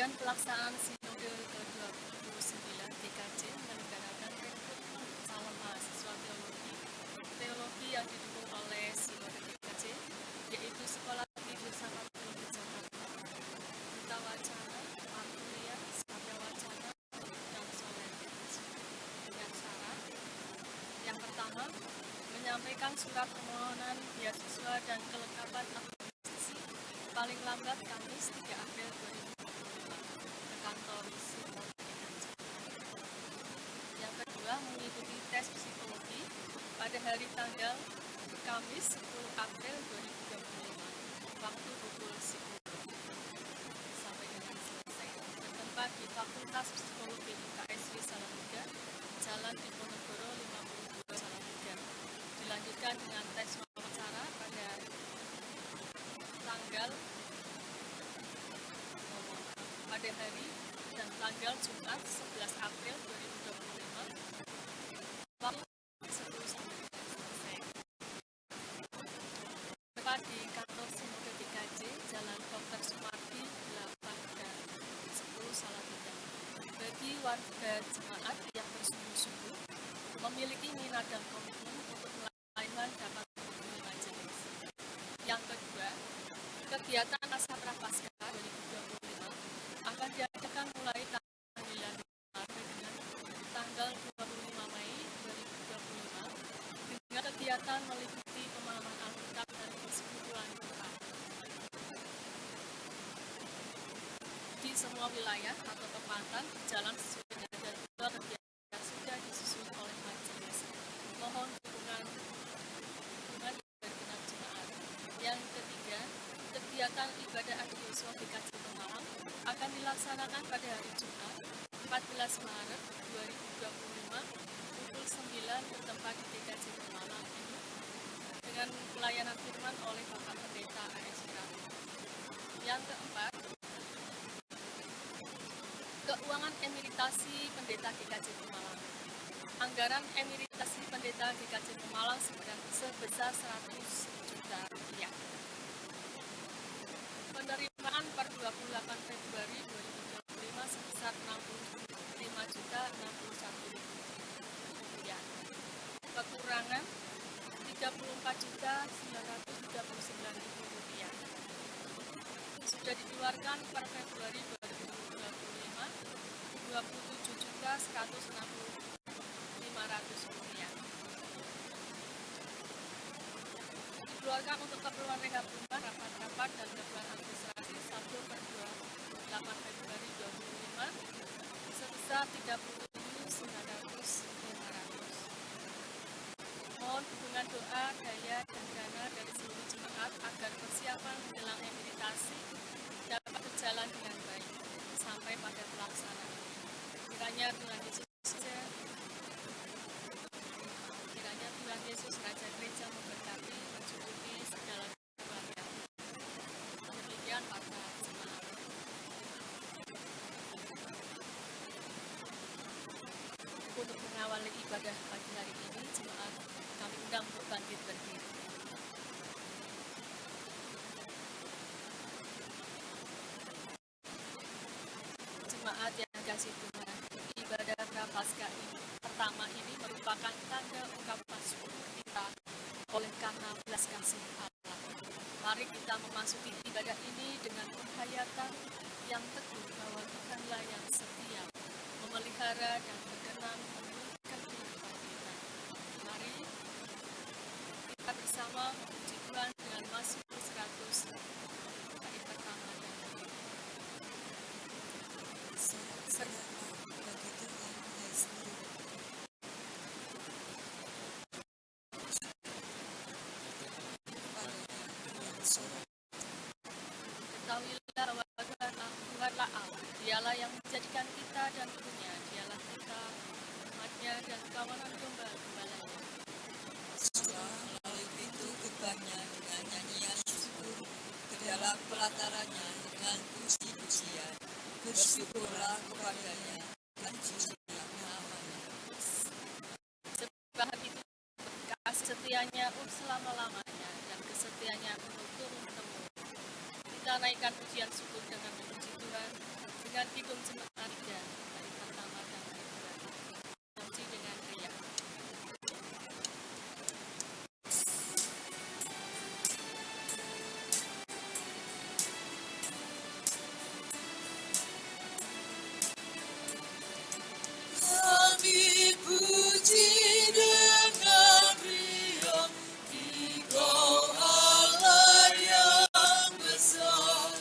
Badan Pelaksanaan Sinode ke-29 GKJ menyelenggarakan rekrutmen calon mahasiswa teologi yang didukung oleh Sinode GKJ, yaitu Sekolah Tinggi Filsafat Teologi Jakarta, Duta Wacana, Markulian, Satya Wacana, dan Solentis. Dengan syarat yang pertama, menyampaikan surat permohonan beasiswa dan kelengkapan administrasi paling lambat Kamis 3 April 2025 ke kantor Sinode GKJ. Yang kedua, mengikuti tes psikologi pada hari tanggal Kamis 10 April 2025 waktu pukul 10 sampai dengan selesai, bertempat di Fakultas Psikologi UKSW Salatiga, Jalan Diponegoro 52 Salatiga. Dilanjutkan dengan tes wawancara pada hari dan tanggal Jumat 11 April 2025 waktu 10 sampai selesai. Tepat di kantor Sinode GKJ, Jalan Dr. Sumardi 8 dan 10 Salatiga. Bagi warga jemaat yang bersungguh-sungguh memiliki minat dan komitmen untuk melakukan dapat menghubungi majelis. Yang kedua, kegiatan Masa Prapaskah 2025 akan diadakan mulai tanggal 9 Maret dengan tanggal 25 Mei 2025 dengan kegiatan meliputi pemahaman Alkitab dan persekutuan doa di semua wilayah atau tempatan berjalan sesuai dengan jadwal kegiatan yang sudah disusun oleh majelis. Mohon dukungan dari genap jemaat. Yang ketiga, kegiatan ibadah Adi Yosua GKJ Pemalang akan dilaksanakan pada hari Jumat 14 Maret 2025 pukul 9 bertempat di GKJ Pemalang ini dengan pelayanan firman oleh Bapak Pendeta A.S. Prabu. Yang keempat, keuangan emeritasi Pendeta GKJ Pemalang. Anggaran emeritasi Pendeta GKJ Pemalang sebesar 100 juta rupiah. Penerimaan per 28 Februari 2025 sebesar 65.061.000 rupiah. Kekurangan 34.939.000 rupiah. Sudah dikeluarkan per Februari 2025 27.160.500 rupiah. Dikeluarkan untuk keperluan rehab rumah, rapat-rapat, dan keperluan administrasi 1 per 28 Februari 2025 sebesar 37.900.500. Mohon dukungan doa, daya, dan dana dari seluruh jemaat agar persiapan menjelang emeritasi dapat berjalan dengan baik sampai pada pelaksanaan. Kiranya Tuhan Yesus Raja Gereja memberkati, mencukupi segala kebutuhan. Demikian para jemaat. Untuk mengawali ibadah pagi hari ini, jemaat kami undang untuk bangkit berdiri. Jemaat yang dikasihi Tuhan, ibadah Prapaskah ini pertama ini merupakan tanda ungkapan syukur kita oleh karena belas kasih Allah. Mari kita memasuki ibadah ini dengan penghayatan yang teguh bahwa Tuhanlah yang setia, memelihara dan berkenan memulihkan kehidupan kita. Mari kita bersama memuji Tuhan dengan Mazmur 100 ayat pertama dan kedua. Ketahuilah bahwa Tuhanlah Allah, Dialah yang menjadikan kita dan punya, Dialah kita, umatnya dan kawanan gembala-gembalanya. Masuklah melalui pintu gerbangnya dengan nyanyian syukur, ke dalam pelatarannya dengan puji-pujian. Bersyukurlah kepadanya dan pujilah namanya. Sebab itu kasih setianya selama-lamanya dan kesetiaannya untuk turun-temurun. Kita naikkan pujian syukur dengan memuji Tuhan dengan kidung jemaat 3, bait pertama dan bait kedua. Puji dengan riak. Kami puji dengan riang Engkau Allah yang besar,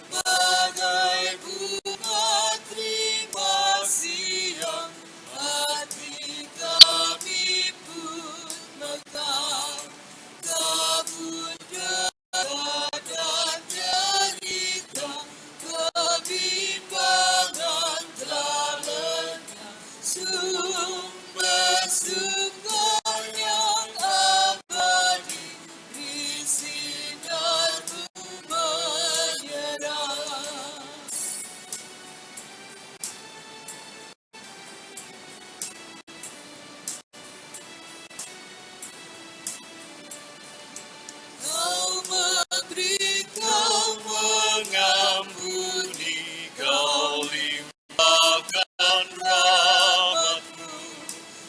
bagai bunga terima kasih yang hati kami pun mekar. Kabut dan derita, kebimbangan telah lenyap. Sumber yang abadi, di sinarmu menyerah. Kau memberi, kau mengampuni, kau limpahkan rahmat-Mu.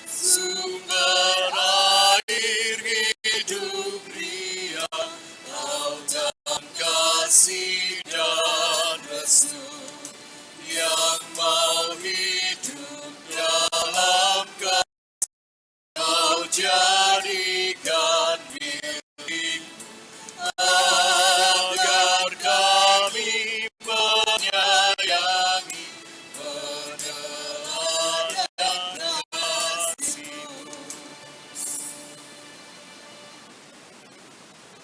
Sumber air hidup riang, lautan kasih dan restu, yang mau hidup dalam kasih Kau jadikan milik-Mu, agar kami menyayangi, meneladani kasih-Mu.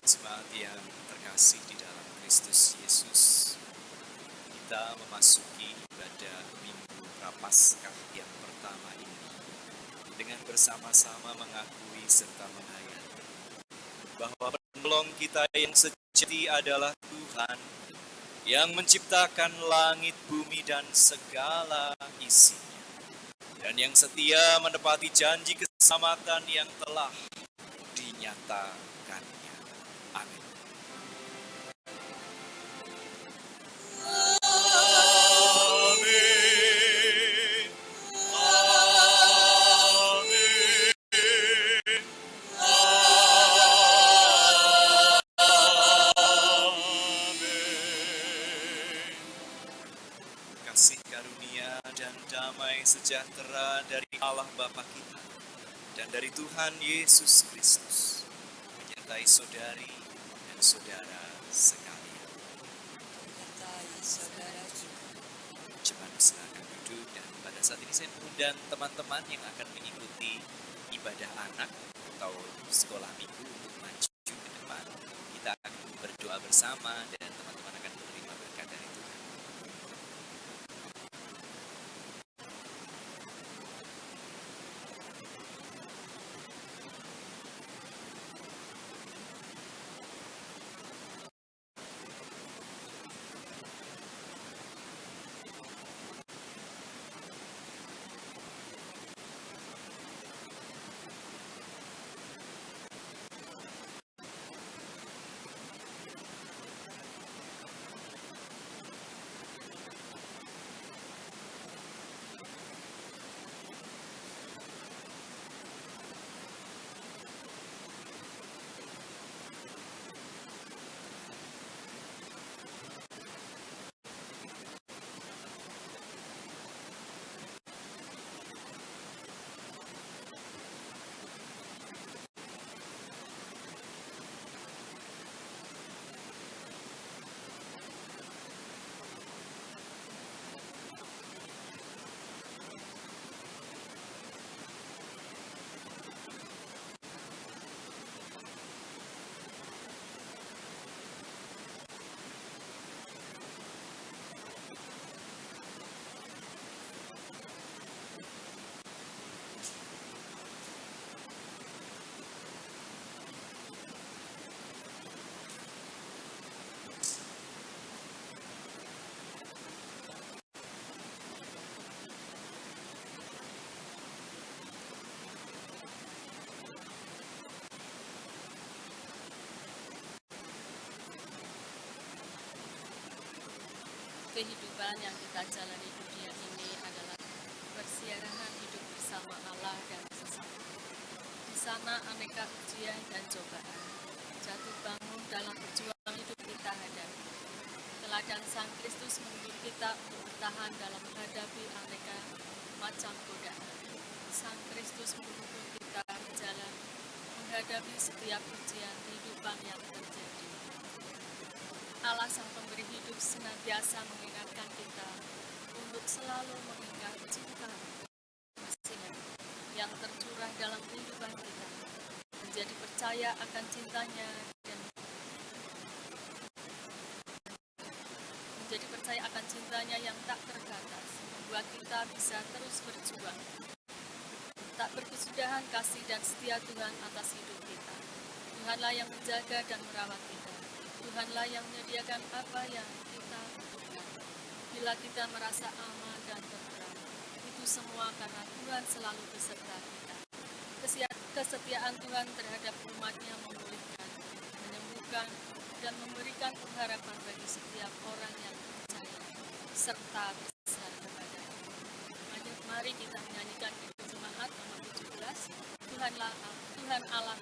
Jemaat yang terkasih di dalam Kristus Yesus, kita memasuki ibadah Minggu Prapaskah yang pertama ini dengan bersama-sama mengakui serta menghayati bahwa penolong kita yang sejati adalah Tuhan yang menciptakan langit, bumi, dan segala isinya, dan yang setia menepati janji keselamatan yang telah dinyatakannya. Amin. Amin. Kasih karunia dan damai sejahtera dari Allah Bapa kita dan dari Tuhan Yesus Kristus menyertai saudari dan saudara sekalian. Menyertai saudara juga. Jemaat silakan duduk, dan pada saat ini saya mengundang teman-teman yang akan mengikuti ibadah anak atau sekolah minggu untuk maju ke depan. Kita akan berdoa bersama dan teman-teman akan menerima berkat dari Tuhan. kehidupan yang kita jalani dunia ini adalah persiaran hidup bersama Allah dan sesama. Di sana aneka ujian dan cobaan jatuh bangun dalam perjuangan hidup kita hadapi. Teladan Sang Kristus menuntut kita untuk bertahan dalam menghadapi aneka macam godaan. Sang Kristus menuntut kita berjalan menghadapi setiap ujian kehidupan yang terjadi. Allah Sang Pemberi hidup senantiasa mengingatkan kita untuk selalu mengingat cinta kasihnya yang tercurah dalam kehidupan kita, menjadi percaya akan cintanya dan menjadi percaya akan cintanya yang tak terbatas, membuat kita bisa terus berjuang. Tak berkesudahan kasih dan setia Tuhan atas hidup kita. Tuhanlah yang menjaga dan merawat kita. Tuhanlah yang menyediakan apa yang kita butuhkan. Bila kita merasa aman dan tenteram, itu semua karena Tuhan selalu beserta kita. Kesetiaan Tuhan terhadap umat-Nya memulihkan, menyembuhkan, dan memberikan pengharapan bagi setiap orang yang percaya, serta besar kepada-Nya. Mari kita menyanyikan Kidung Jemaat nomor 17, Tuhan Allah. Tuhan Allah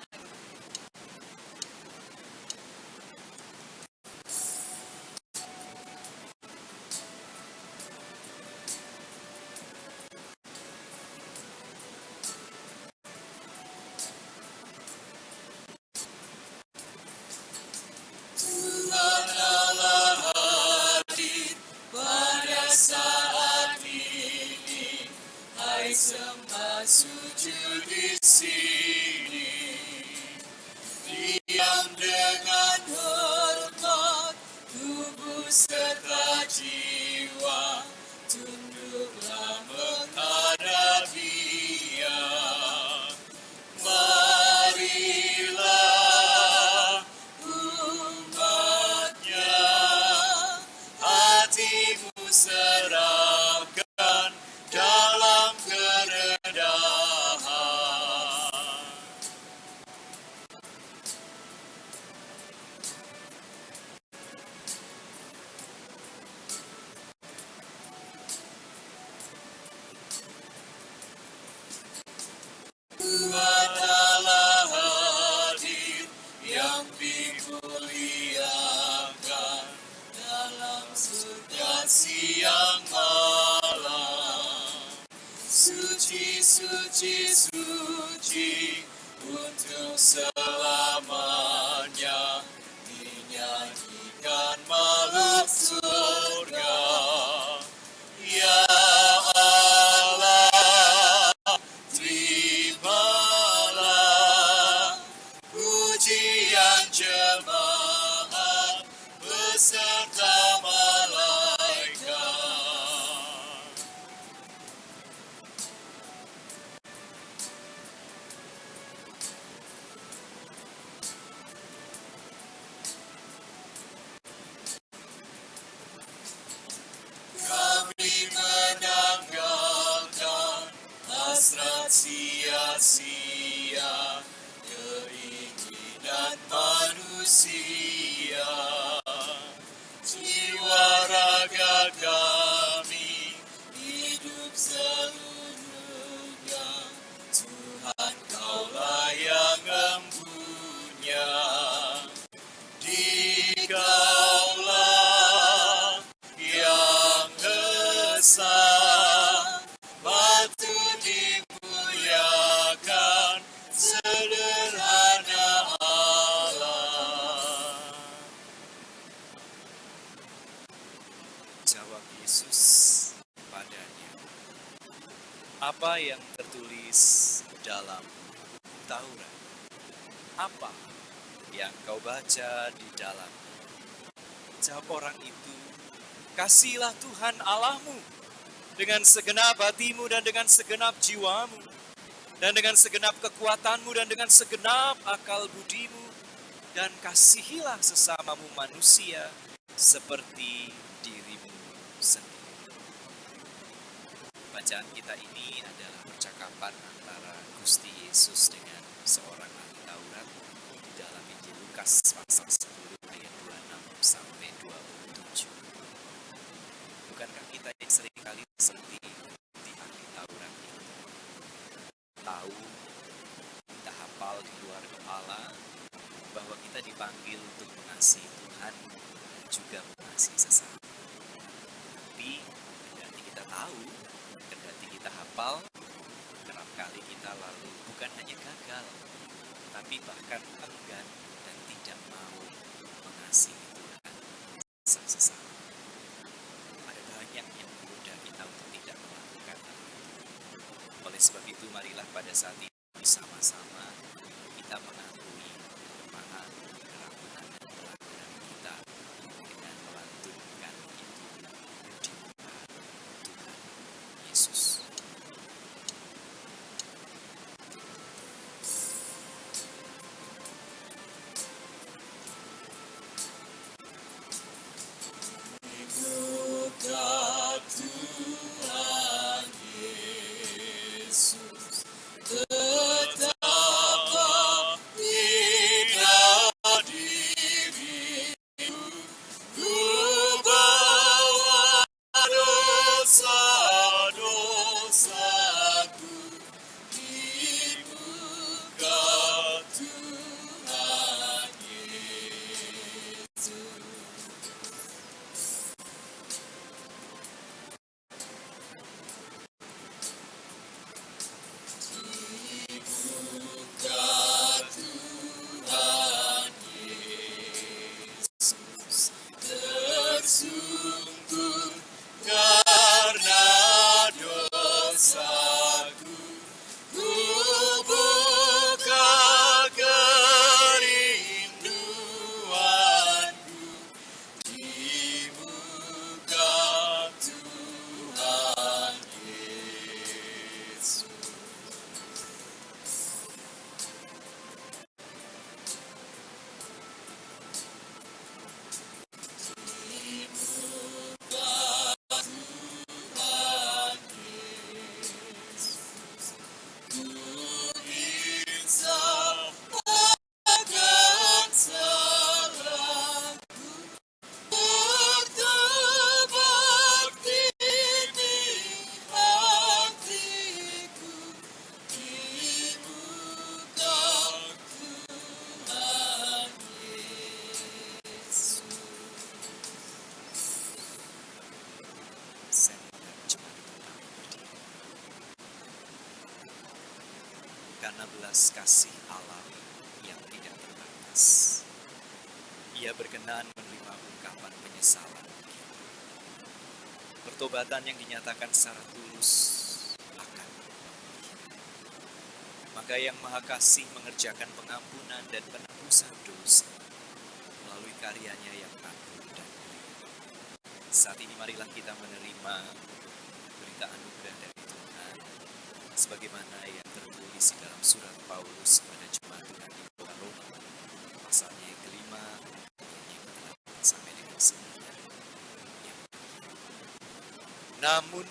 hadir pada saat ini, hai sembah sujud di sini. Diam dengan hormat, tubuh serta jiwa, tunduklah menghadap Dia. Marilah umatnya, hatimu serahkan dalam kerendahan. Tuhan Allah hadir yang dimuliakan dalam surga siang malam. Suci, suci, suci untuk selamanya, dinyanyikan makhluk surga. Ya Allah, terimalah pujian jemaat beserta malaikat. Kami menanggalkan hasrat sia-sia, keinginan manusia. Jiwa raga kami hidup seluruhnya, Tuhan Kaulah yang empunya. Dikaulah yang esa, patut dimuliakan, sederhana Allah. Jawab Yesus padanya, apa yang tertulis dalam Taurat? Apa yang kau baca di dalam? Jawab orang itu, kasihilah Tuhan Allahmu dengan segenap hatimu dan dengan segenap jiwamu, dan dengan segenap kekuatanmu dan dengan segenap akal budimu, dan kasihilah sesamamu manusia seperti dirimu sendiri. Bacaan kita ini adalah percakapan antara Gusti Yesus dengan seorang ahli Taurat di dalam Injil Lukas pasal 10 ayat 26 sampai 27. seringkali seperti di ahli Taurat itu. Tahu, kita hafal di luar kepala bahwa kita dipanggil untuk mengasihi Tuhan dan juga mengasihi sesama. Tapi kendati kita tahu, kendati kita hafal, kerap kali kita lalu bukan hanya gagal, tapi bahkan enggan dan tidak mau mengasihi Tuhan sang sesama. Ada banyak yang menggoda kita untuk tidak melakukan hal itu. Oleh sebab itu, marilah pada saat ini bersama-sama kita mengakui kelemahan, keraguan dan pelanggaran kita dengan melantunkan itu di muka Tuhan Yesus. Muka Tuhan Yesus, betapa indah dirimu, ku bawa dosa-dosaku di muka Tuhan Yesus. Tersungkur karena dosaku, ku buka kerinduanku di muka Tuhan Yesus. Saya melihat jemaat Tuhan berdiri. Karena belas kasih Allah yang tidak terbatas, Ia berkenan menerima ungkapan penyesalan kita. Pertobatan yang dinyatakan secara tulus akan memulihkan. Maka yang Maha Kasih mengerjakan pengampunan dan penebusan dosa melalui karyanya yang agung dan mulia. Saat ini marilah kita menerima berita anugerah dari Tuhan sebagaimana yang tertulis di dalam surat Paulus kepada jemaat Tuhan di kota Roma, pasalnya yang kelima, yang ke-8 sampai dengan 9. Namun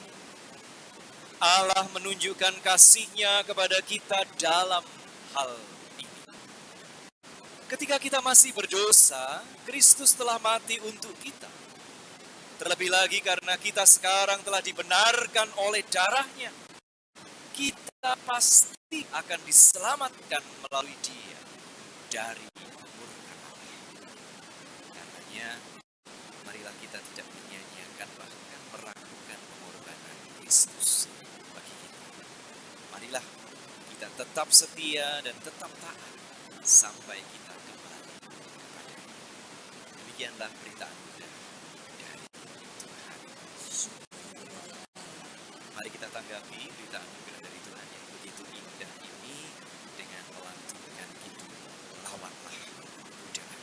Allah menunjukkan kasih-Nya kepada kita dalam hal ini. Ketika kita masih berdosa, Kristus telah mati untuk kita. Terlebih lagi karena kita sekarang telah dibenarkan oleh darah-Nya, kita pasti akan diselamatkan melalui Dia dari murka Allah. Karenanya, marilah kita tidak menyanyiakan bahkan meragukan pengorbanan Kristus bagi kita. Marilah kita tetap setia dan tetap taat sampai kita kembali kepada-Nya. Demikianlah berita anugerah dari Tuhan. Mari kita tanggapi berita anugerah dari Tuhan yang begitu indah ini dengan melantunkan itu, lawanlah godaan.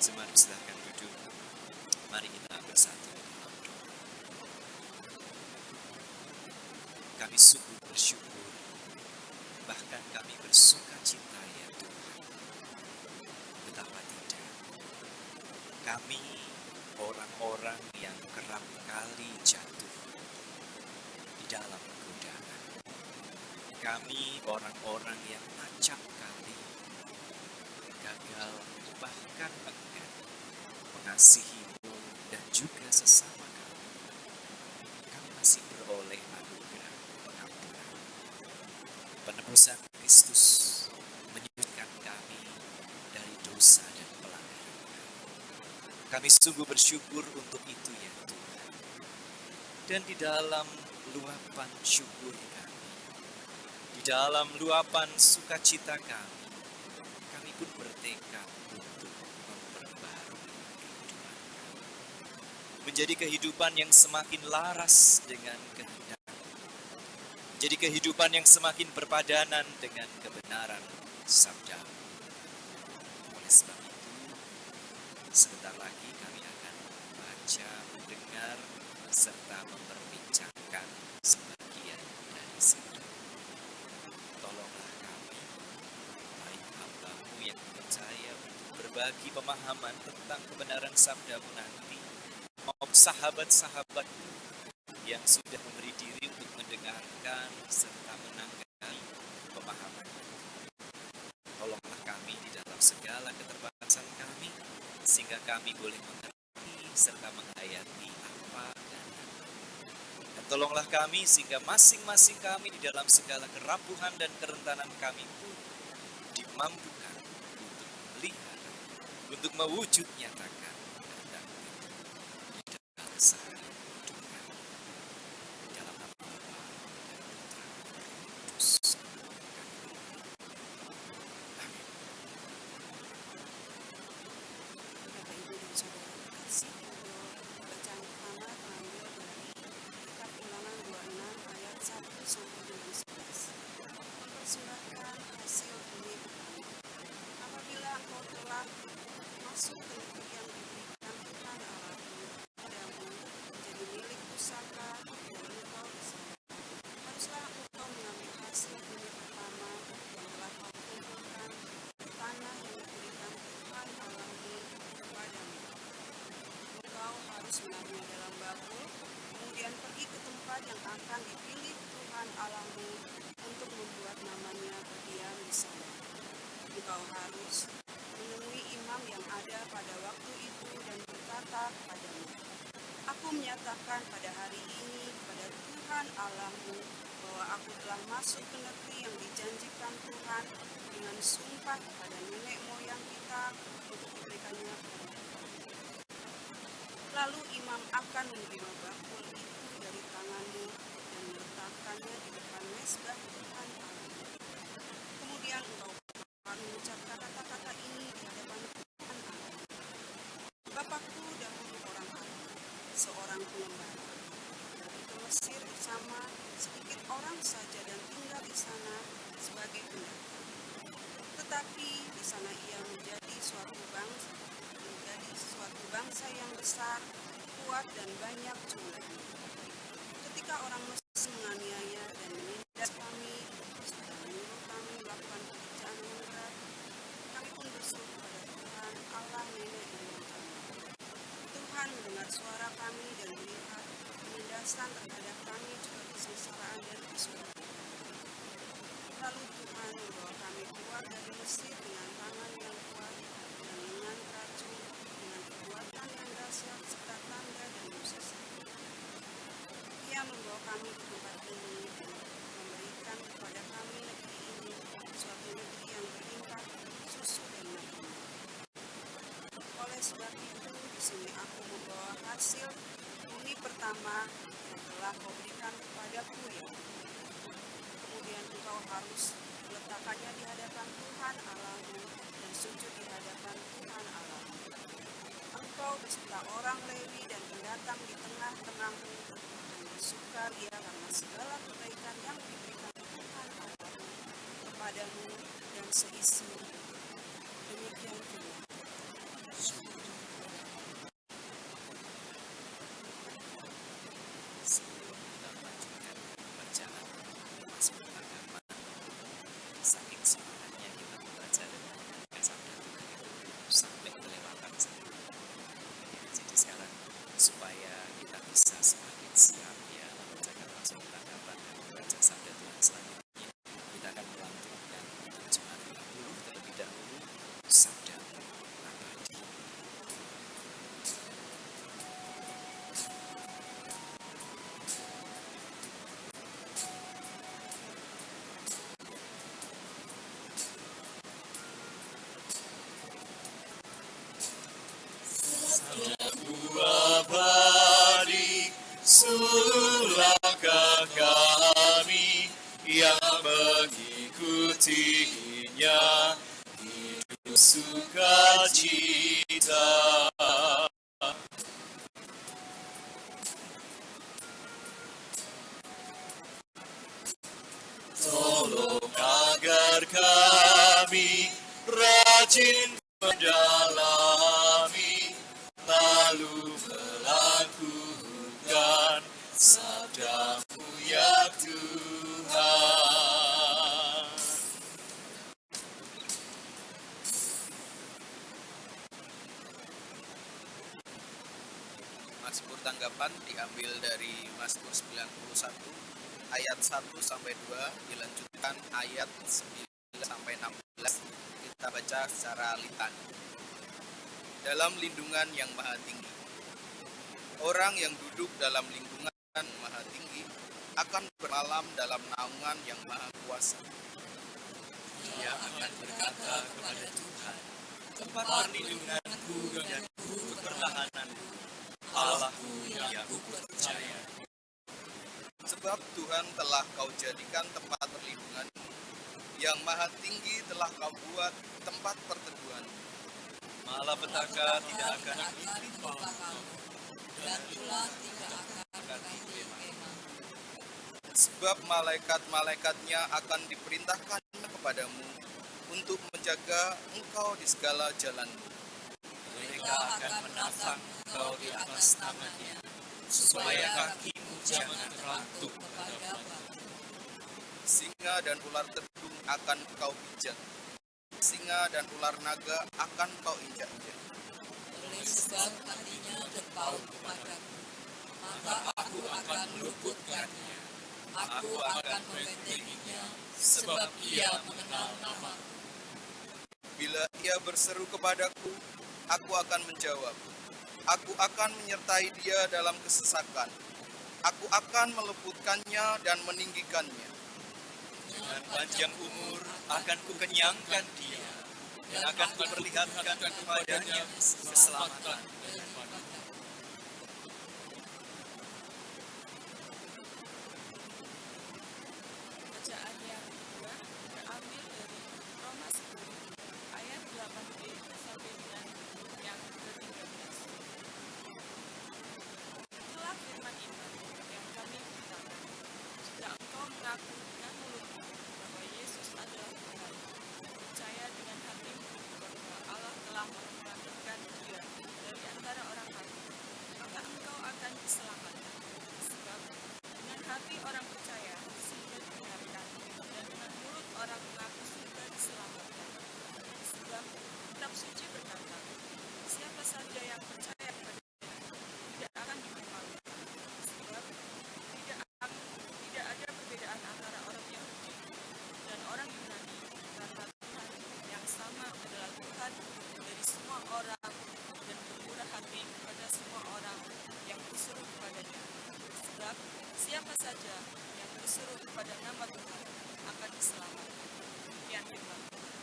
Jemaat silahkan duduk. Mari kita bersatu dalam doa. Kami sungguh bersyukur, bahkan kami bersuka cita ya Tuhan. Betapa tidak, kami orang-orang yang kerap kali jatuh di dalam godaan. Kami orang-orang yang acap kali gagal, bahkan enggan mengasihi-Mu dan juga sesama kami. Kami masih beroleh anugerah pengampunan. Penebusan Kristus menyucikan kami dari dosa dan pelanggaran kami. Kami sungguh bersyukur untuk itu ya Tuhan. Dan di dalam luapan syukur kami, di dalam luapan sukacita kami, kami pun bertekad untuk memperbarui kehidupan kami. Menjadi kehidupan yang semakin laras dengan kehendak. Menjadi kehidupan yang semakin berpadanan dengan kebenaran sabda. Oleh sebab itu, sebentar lagi kami akan membaca, mendengar, serta memperbincangkan sebagian dari sabda. Tolonglah kami, baik hamba-Mu yang percaya untuk berbagi pemahaman tentang kebenaran sabda-Mu nanti, maupun sahabat-sahabat-Mu yang sudah memberi diri untuk mendengarkan serta menanggapi pemahaman. Tolonglah kami di dalam segala keterbatasan kami, sehingga kami boleh mengerti serta menghayati apa dan apa. Dan tolonglah kami sehingga masing-masing kami di dalam segala kerapuhan dan kerentanan kami pun dimampukan untuk melihara, untuk mewujud nyatakan kehendak itu di dalam sehari hidup kami. Dalam nama Bapa dan Putra dan Roh Kudus. Amin. Bapak, Ibu, dan Saudara terkasih, untuk bacaan pertama terambil dari Kitab Ulangan 26 ayat 1 sampai dengan 11. Mempersilahkan hasil bumi pertama. Apabila engkau telah masuk ke negeri yang diberikan Tuhan Allahmu padamu menjadi milik pusaka dan engkau di sana, haruslah engkau mengambil hasil bumi pertama yang telah kau kumpulkan di tanah yang diberikan Tuhan Allahmu kepadamu. Engkau harus menaruhnya dalam bakul, kemudian pergi ke tempat yang akan dipilih Tuhan Allahmu untuk membuat namanya berdiam di sana. Engkau harus menemui imam yang ada pada waktu itu dan berkata padamu, Aku menyatakan pada hari ini kepada Tuhan Allahmu bahwa aku telah masuk ke negeri yang dijanjikan Tuhan dengan sumpah kepada nenek moyang kita untuk diberikannya kepada kita. Lalu imam akan menerima bakul itu dari tanganmu dan meletakkannya di depan mezbah Tuhan Allahmu. Kemudian engkau akan mengucapkan kata-kata ini di hadapan Tuhan Allahmu. Bapakku dahulu orang Arab, seorang pengembara, pergi ke Mesir bersama sedikit orang saja dan tinggal di sana sebagai pendatang. Tetapi di sana ia menjadi suatu bangsa yang besar, kuat dan banyak jumlahnya. Ketika orang Mesir menganiaya dan menindas kami, serta menyuruh kami melakukan pekerjaan yang berat, kami pun berseru kepada Tuhan Allah nenek moyang kami. Tuhan mendengar suara kami dan melihat penindasan terhadap kami juga kesengsaraan dan kesulitan. Lalu Tuhan membawa kami keluar dari Mesir dengan tangan yang kuat dan lengan racun, dengan kekuatan yang dahsyat serta tanda dan mukjizat. Ia membawa kami ke tempat ini dan memberikan kepada kami negeri ini, suatu negeri yang berlimpah susu dan madu. Oleh sebab itu, di sini aku membawa hasil bumi pertama yang telah kau berikan kepadaku ya. Kemudian engkau harus meletakkannya di hadapan Tuhan Allahmu dan sujud di hadapan Tuhan Allahmu. Engkau beserta orang Lewi dan pendatang di tengah-tengahmu akan bersukaria karena segala kebaikan yang diberikan Tuhan Allahmu kepadamu dan seisinya. Demikian firman Tuhan. tingginya hidup sukacita. Tolong agar kami rajin mendalami, lalu melakukan sabdamu ya Tuhan. Mazmur tanggapan diambil dari Mazmur 91 ayat 1 sampai 2, dilanjutkan ayat 9 sampai 16. Kita baca secara litani. Dalam lindungan yang maha tinggi. Orang yang duduk dalam lindungan maha tinggi akan bermalam dalam naungan yang maha kuasa. Dia akan berkata kepada Tuhan, tempat perlindunganku dan bukit pertahananku, Allahku yang aku percaya. Sebab Tuhan telah kau jadikan tempat perlindunganmu, yang maha tinggi telah kau buat tempat perteduhan. Malapetaka tidak akan menimpa dan ular tidak akan kemah. Sebab malaikat-malaikatnya akan diperintahkan kepadamu untuk menjaga engkau di segala jalanmu. Mereka akan menatang engkau di atas tangannya, supaya kakimu jangan terlantung pada batu. Singa dan ular tedung akan kau pijak. Singa dan ular naga akan kau injak-injak. Oleh sebab hatinya terpaut kepadaku, maka aku akan meluputkannya. Aku akan membentenginya, sebab ia mengenal nama. Bila ia berseru kepadaku, aku akan menjawab. Aku akan menyertai dia dalam kesesakan. Aku akan meluputkannya dan meninggikannya. Dengan panjang umur akan kukenyangkan dia, dan akan kuperlihatkan kepadanya keselamatan dan kepada. Bacaan yang kedua terambil dari Roma 10 ayat 8b sampai dengan yang ke-13. Itulah firman iman yang kami beritakan. Jika engkau mengaku dengan mulutmu bahwa Yesus adalah Tuhan, dan percaya dengan hatimu bahwa Allah telah membangkitkan Dia dari antara orang mati, maka engkau akan diselamatkan. Sebab dengan hati orang percaya sehingga dibenarkan, dan dengan mulut orang mengaku sehingga diselamatkan. Sebab kitab suci berkata, siapa saja yang percaya kepada Dia tidak akan dipermalukan. Sebab tidak ada perbedaan antara orang Yahudi dan orang Yunani, karena Tuhan yang sama adalah Tuhan dari semua orang dan bermurah hati kepada semua orang yang berseru kepadanya. Sebab siapa saja yang berseru kepada nama Tuhan akan diselamatkan. Demikian firman Tuhan.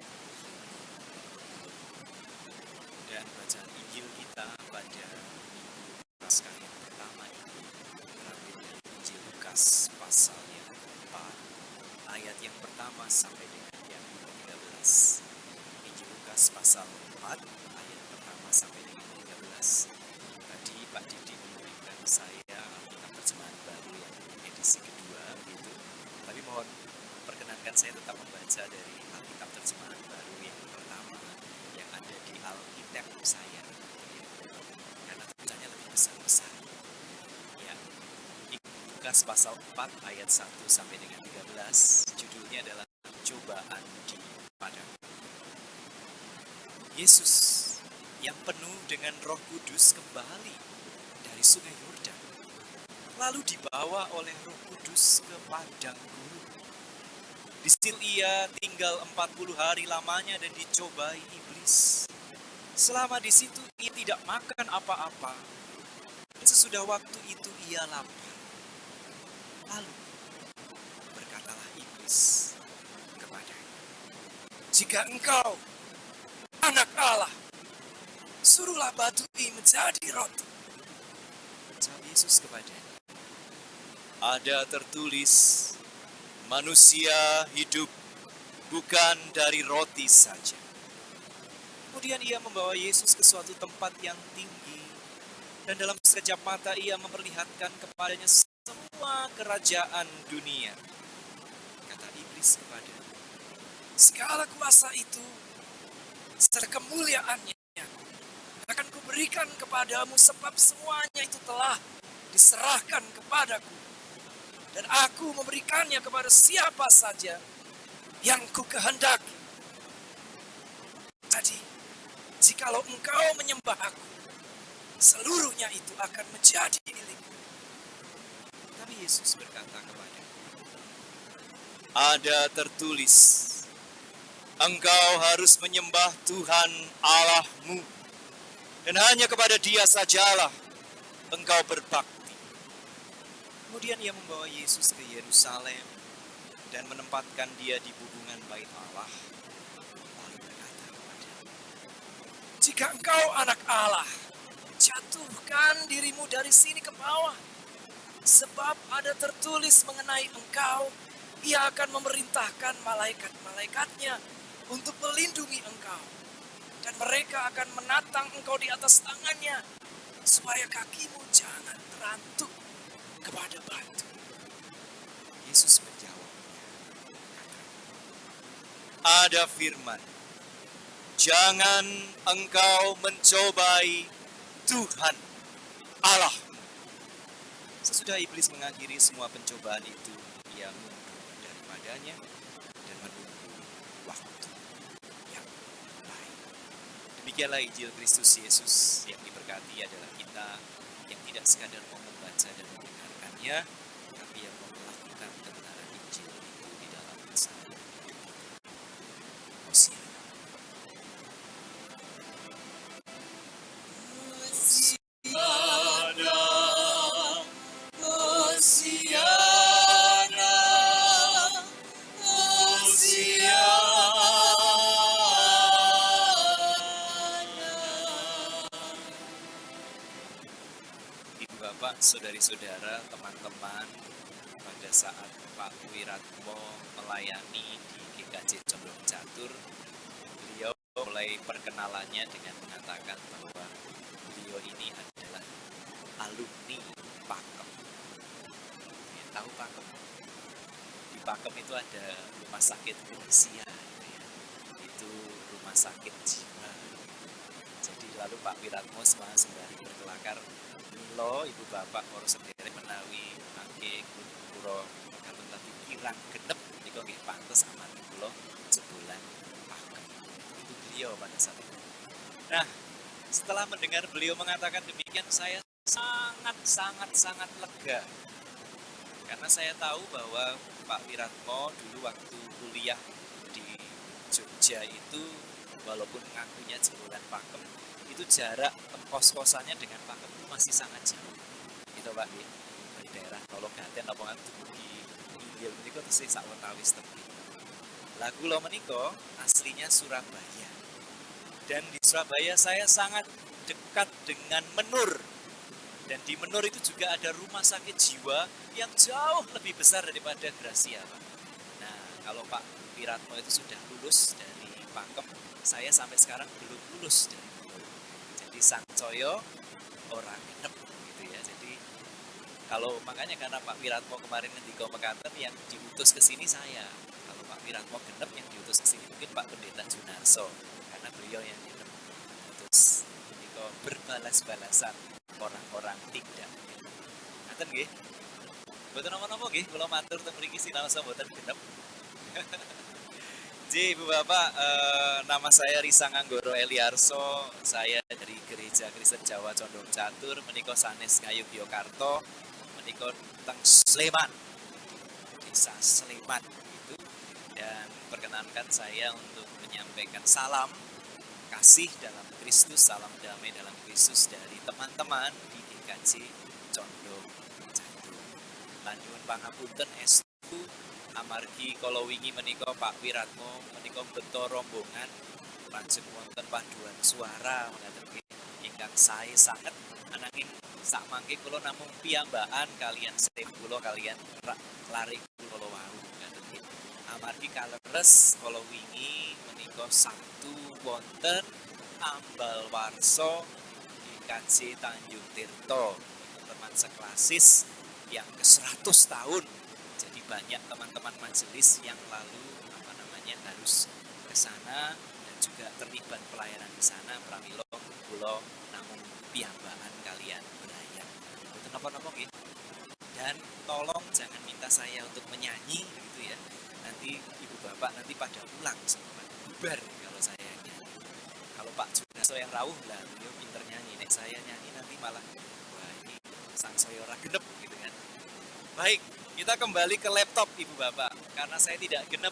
Dan bacaan Injil kita pada Minggu Paskah yang pertama ini terambil dari Injil Lukas pasal yang 4 ayat yang pertama sampai dengan yang ke-13. Injil Lukas pasal 4 ayat pertama sampai dengan 13. Tadi Pak Didi memberikan saya Alkitab terjemahan baru yang edisi kedua gitu. Tapi mohon perkenankan saya tetap membaca dari Alkitab terjemahan baru yang pertama yang ada di Alkitab saya. Karena tulisannya lebih besar-besar. Ya. Lukas pasal 4 ayat 1 sampai dengan 13. Judulnya adalah cobaan di padang. Yesus yang penuh dengan Roh Kudus kembali dari Sungai Yordan, lalu dibawa oleh Roh Kudus ke padang gurun. Di situ ia tinggal 40 hari lamanya dan dicobai iblis. Selama di situ ia tidak makan apa-apa. Sesudah waktu itu ia lapar. Lalu berkatalah iblis kepadanya, jika engkau anak Allah, suruhlah batu ini menjadi roti. Jawab Yesus kepadanya, ada tertulis, manusia hidup bukan dari roti saja. Kemudian ia membawa Yesus ke suatu tempat yang tinggi, dan dalam sekejap mata ia memperlihatkan kepadanya semua kerajaan dunia. Kata iblis kepadanya, segala kuasa itu serta kemuliaannya akan kuberikan kepadamu, sebab semuanya itu telah diserahkan kepadaku, dan aku memberikannya kepada siapa saja yang ku kehendaki. Jadi, jikalau engkau menyembah aku, seluruhnya itu akan menjadi milikmu. Tapi Yesus berkata kepadanya, ada tertulis, engkau harus menyembah Tuhan Allahmu, dan hanya kepada Dia sajalah engkau berbakti. Kemudian ia membawa Yesus ke Yerusalem dan menempatkan Dia di hubungan bait Allah. Lalu berkata kepadanya, jika engkau anak Allah, jatuhkan dirimu dari sini ke bawah, sebab ada tertulis mengenai engkau, Ia akan memerintahkan malaikat-malaikatnya untuk melindungi engkau, dan mereka akan menatang engkau di atas tangannya, supaya kakimu jangan terantuk kepada batu. Yesus menjawabnya, ada firman, jangan engkau mencobai Tuhan Allahmu. Sesudah iblis mengakhiri semua pencobaan itu, ia mundur daripadanya dan menunggu waktu yang baik. Demikianlah Injil Kristus Yesus. Yang diberkati adalah kita yang tidak sekadar mau membaca dan mendengarkannya, tapi yang mau melakukan kebenaran Injil itu di dalam keseharian kita. Hosiana. Bapak, saudari-saudara, teman-teman, pada saat Pak Wiratmo melayani di GKJ Condong Catur, beliau mulai perkenalannya dengan mengatakan bahwa beliau ini adalah alumni Pakem. Ya, tahu Pakem? Di Pakem itu ada rumah sakit Indonesia, ya. Itu rumah sakit jiwa. Jadi lalu Pak Wiratmo sembari berkelakar, lo ibu bapak para sendiri menawi mangke kula katon tadi kirang genep niku nggih pantes amati kula jebolan Pakem. Itu beliau pada saat itu. Nah, setelah mendengar beliau mengatakan demikian, saya sangat lega. Karena saya tahu bahwa Pak Wiratmo dulu waktu kuliah di Jogja itu, walaupun ngakunya jebolan Pakem, itu jarak kos-kosannya dengan Pakem itu masih sangat jauh. Itu Pak, dari daerah Tologaten apa kan di Inggil menika tesih sawetawis tepi. Lah kula menika aslinya Surabaya. Dan di Surabaya saya sangat dekat dengan Menur. Dan di Menur itu juga ada rumah sakit jiwa yang jauh lebih besar daripada Gracia, Pak. Nah, kalau Pak Wiratmo itu sudah lulus dari Pakem, saya sampai sekarang belum lulus dari Menur. Jadi Sangcoyo orang genep gitu ya. Jadi kalau makanya karena Pak Wiratmo kemarin ngendika mekaten yang diutus ke sini saya. Kalau Pak Wiratmo genep yang diutus ke sini mungkin Pak Pendeta Junarso, karena beliau yang genep. Terus ngendika berbalas-balasan orang-orang tidak. Ngaten nggih. Mboten napa-napa nggih, kula matur teng mriki sinaosa mboten genep. Ji, Ibu Bapak, nama saya Risa Nganggoro Eliarso, saya dari Gereja Kristen Jawa Condong Catur, menika sanes Ngayogyakarta, menika teng Sleman, Desa Sleman itu, dan perkenankan saya untuk menyampaikan salam kasih dalam Kristus, salam damai dalam Kristus dari teman-teman di GKJ Condong Catur. Lan nyuwun pangapunten estu amargi kala wingi menika Pak Wiratmo menika mbeta rombongan lajeng wonten paduan suara mengaten ingkang sae sanget, ananging sakmangke kula namung piyambakan kalian sedherek kula kalian lari kula wau ngaten. Amargi lagi kaleres kalau wingi menika Sabtu wonten ambal warso di KJ Tanjung Tirto, teman seklasis yang ke-100 tahun. Jadi banyak teman-teman majelis yang lalu harus ke sana dan juga terlibat pelayanan di sana. Pramila kula namung piyambakan kalian berayat. Mboten napa-napa nggih. Dan tolong jangan minta saya untuk menyanyi gitu ya. Nanti ibu bapak nanti pada pulang semua, bubar kalau saya nyanyi. Kalau Pak Junaso yang rawuh lah, beliau pinter nyanyi. Nek saya nyanyi nanti malah wah ini sang saya ora genep gitu kan. Baik, kita kembali ke laptop ibu bapak. Karena saya tidak genep,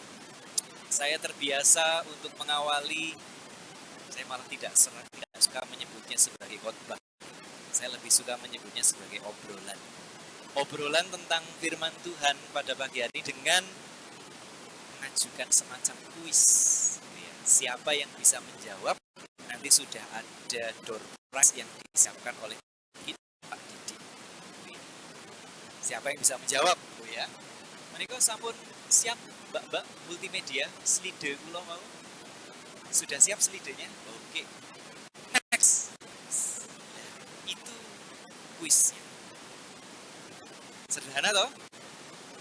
saya terbiasa untuk mengawali. Saya malah tidak suka menyebutnya sebagai khotbah. Saya lebih suka menyebutnya sebagai obrolan. Obrolan tentang firman Tuhan pada pagi hari dengan mengajukan semacam kuis. Siapa yang bisa menjawab, nanti sudah ada door prize yang disiapkan oleh Pak Didi. Siapa yang bisa menjawab, Bu ya? Menika sampun siap Mbak multimedia, slide kula mau. Sudah siap slidenya? Oke. Next. Itu kuisnya. Sederhana toh?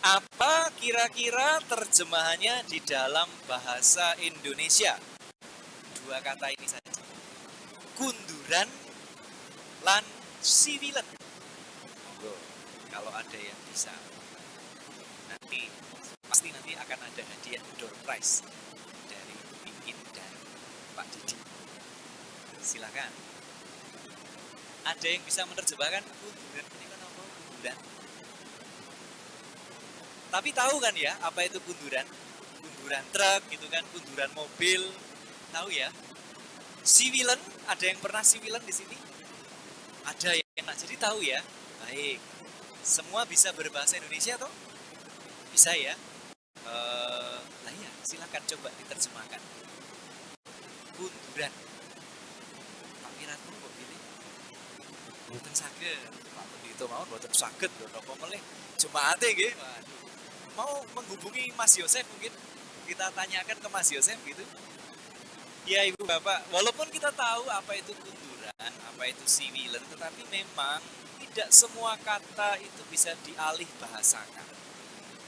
Apa kira-kira terjemahannya di dalam bahasa Indonesia? 2 kata ini saja. Kunduran lan siwilen. Monggo, kalau ada yang bisa. Pasti nanti akan ada hadiah door prize dari Pipin dan Pak Didi. Silakan. Ada yang bisa menerjemahkan kunduran ini kan apa? Kunduran. Tapi tahu kan ya apa itu kunduran? Kunduran truk gitu kan, kunduran mobil. Tahu ya? Siwilen, ada yang pernah siwilen di sini? Ada yang jadi tahu ya? Baik. Semua bisa berbahasa Indonesia toh? Bisa ya? Lah ya, silakan coba diterjemahkan. Kunduran. Pak Wiratno kok pilih? Boten saged. Pak Pendito mau boten saged lho napa melih. Jemaate nggih. Waduh. Mau menghubungi Mas Yosef mungkin kita tanyakan ke Mas Yosef gitu. Ya Ibu Bapak, walaupun kita tahu apa itu kunduran, apa itu siwilen, tetapi memang tidak semua kata itu bisa dialih bahasakan.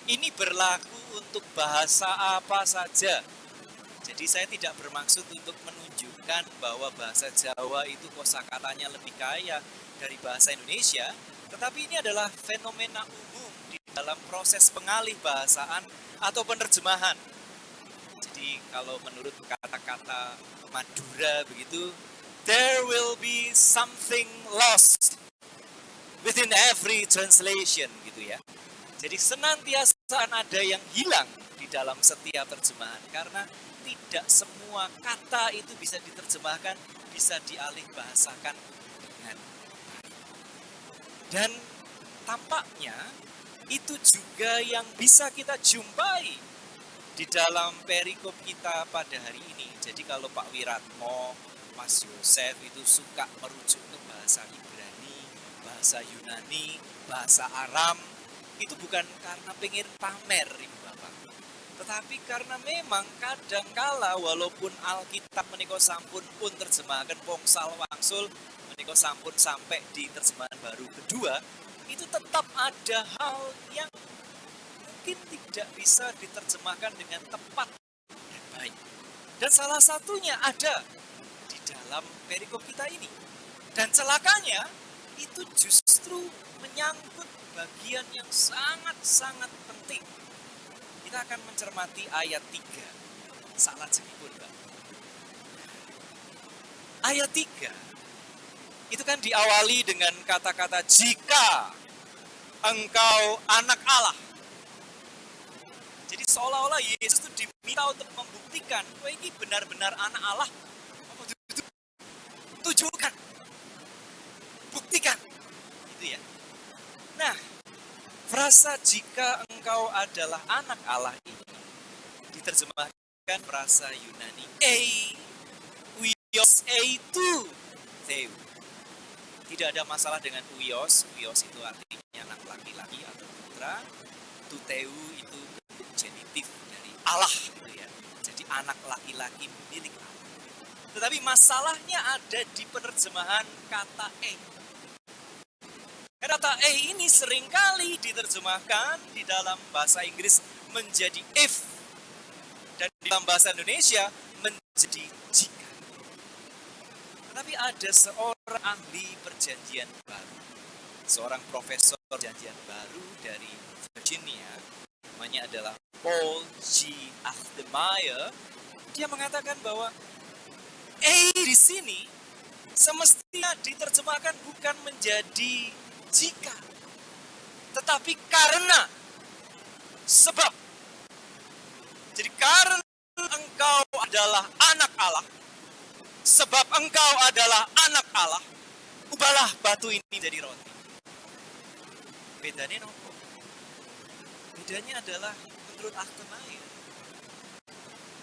Ini berlaku untuk bahasa apa saja. Jadi saya tidak bermaksud untuk menunjukkan bahwa bahasa Jawa itu kosakatanya lebih kaya dari bahasa Indonesia, tetapi ini adalah fenomena umum di dalam proses pengalih bahasaan atau penerjemahan. Jadi kalau menurut kata-kata Madura begitu, there will be something lost within every translation gitu ya. Jadi senantiasa ada yang hilang di dalam setiap terjemahan karena tidak semua kata itu bisa diterjemahkan, bisa dialih bahasakan dengan baik. Dan tampaknya itu juga yang bisa kita jumpai di dalam perikop kita pada hari ini. Jadi kalau Pak Wiratmo, Mas Yosef itu suka merujuk ke bahasa Ibrani, bahasa Yunani, bahasa Aram, itu bukan karena pengen pamer Ibu Bapak. Tetapi karena memang kadangkala walaupun Alkitab menika sampun pun terjemahkan pongsal wangsul, menika sampun sampai di terjemahan baru kedua, itu tetap ada hal yang mungkin tidak bisa diterjemahkan dengan tepat dan baik. Dan salah satunya ada di dalam perikop kita ini. Dan celakanya itu justru menyangkut bagian yang sangat-sangat penting. Kita akan mencermati ayat 3. Salah jengipun, Pak. Ayat 3 itu kan diawali dengan kata-kata jika engkau anak Allah. Jadi seolah-olah Yesus itu diminta untuk membuktikan bahwa ini benar-benar anak Allah. Tunjukkan. Buktikan. Gitu ya. Nah, frasa jika engkau adalah anak Allah ini diterjemahkan frasa Yunani uios eitu theu. Tidak ada masalah dengan uios. Uios itu artinya anak laki-laki atau putra. Tuteu itu genitif dari Allah gitu ya. Jadi anak laki-laki milik Allah. Tetapi masalahnya ada di penerjemahan kata Kata ini seringkali diterjemahkan di dalam bahasa Inggris menjadi if. Dan di dalam bahasa Indonesia menjadi jika. Tetapi ada seorang ahli perjanjian baru. Seorang profesor perjanjian baru dari Virginia. Namanya adalah Paul G. Achtemeier. Dia mengatakan bahwa di sini semestinya diterjemahkan bukan menjadi jika, tetapi karena, sebab. Jadi karena engkau adalah anak Allah, sebab engkau adalah anak Allah, ubahlah batu ini jadi roti. Bedanya nopo? Bedanya adalah menurut Achtemeier,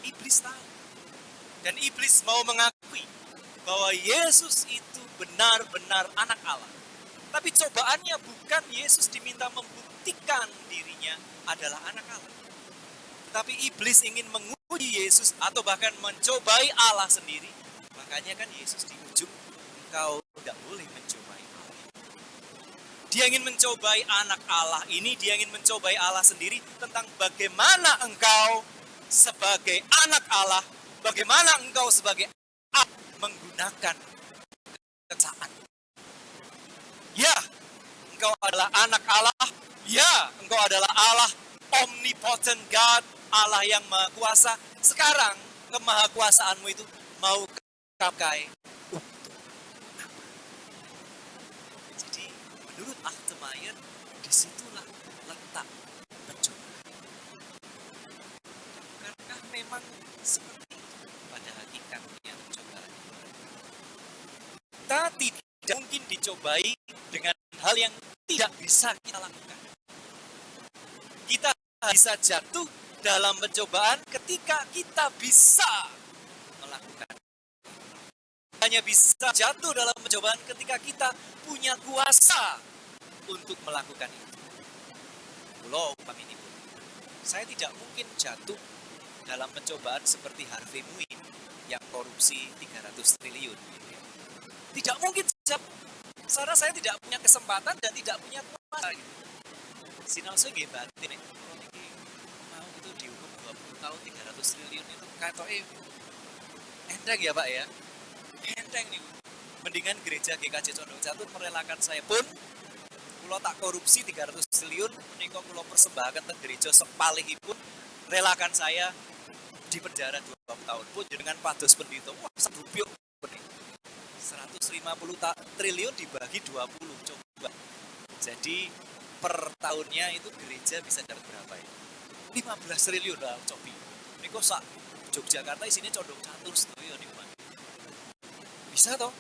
iblis tahu. Dan iblis mau mengakui bahwa Yesus itu benar-benar anak Allah. Tapi cobaannya bukan Yesus diminta membuktikan dirinya adalah anak Allah. Tetapi iblis ingin menguji Yesus atau bahkan mencobai Allah sendiri. Makanya kan Yesus di ujung, engkau tidak boleh mencobai Allah. Dia ingin mencobai anak Allah ini, dia ingin mencobai Allah sendiri tentang bagaimana engkau sebagai anak Allah, bagaimana engkau sebagai Allah menggunakan kekuasaan. Ya, engkau adalah anak Allah. Ya, engkau adalah Allah, omnipotent God, Allah yang maha kuasa. Sekarang, kemahakuasaanmu itu mau pakai untuk apa? Jadi, menurut Achtemeier, disitulah letak pencobaan. Bukankah memang seperti itu pada hakikatnya pencobaan? Kita tidak mungkin dicobai dengan hal yang tidak bisa kita lakukan. Kita bisa jatuh dalam pencobaan ketika kita bisa melakukan. Hanya bisa jatuh dalam pencobaan ketika kita punya kuasa untuk melakukan itu. Pulau ini, saya tidak mungkin jatuh dalam pencobaan seperti Harvey Muin yang korupsi 300 triliun. Tidak mungkin jatuh. Karena saya tidak punya kesempatan dan tidak punya kuasa. Sinau saya nggih batin nek mau itu dihukum 20 tahun 300 triliun itu katoke enteng ya Pak ya. Enteng nih. Mendingan gereja GKJ Condong Catur merelakan saya pun kula tak korupsi 300 triliun menika kula persembahkan teng gereja sepalihipun relakan saya di penjara 20 tahun pun dengan pados pendito. Wah, serupiuk 150 triliun dibagi 20, coba. Jadi per tahunnya itu gereja bisa dapat berapa ya? 15 triliun lah, cobi. Ini kok sak Yogyakarta isinya Condong Catur sedoyo nih, Pak. Bisa toh?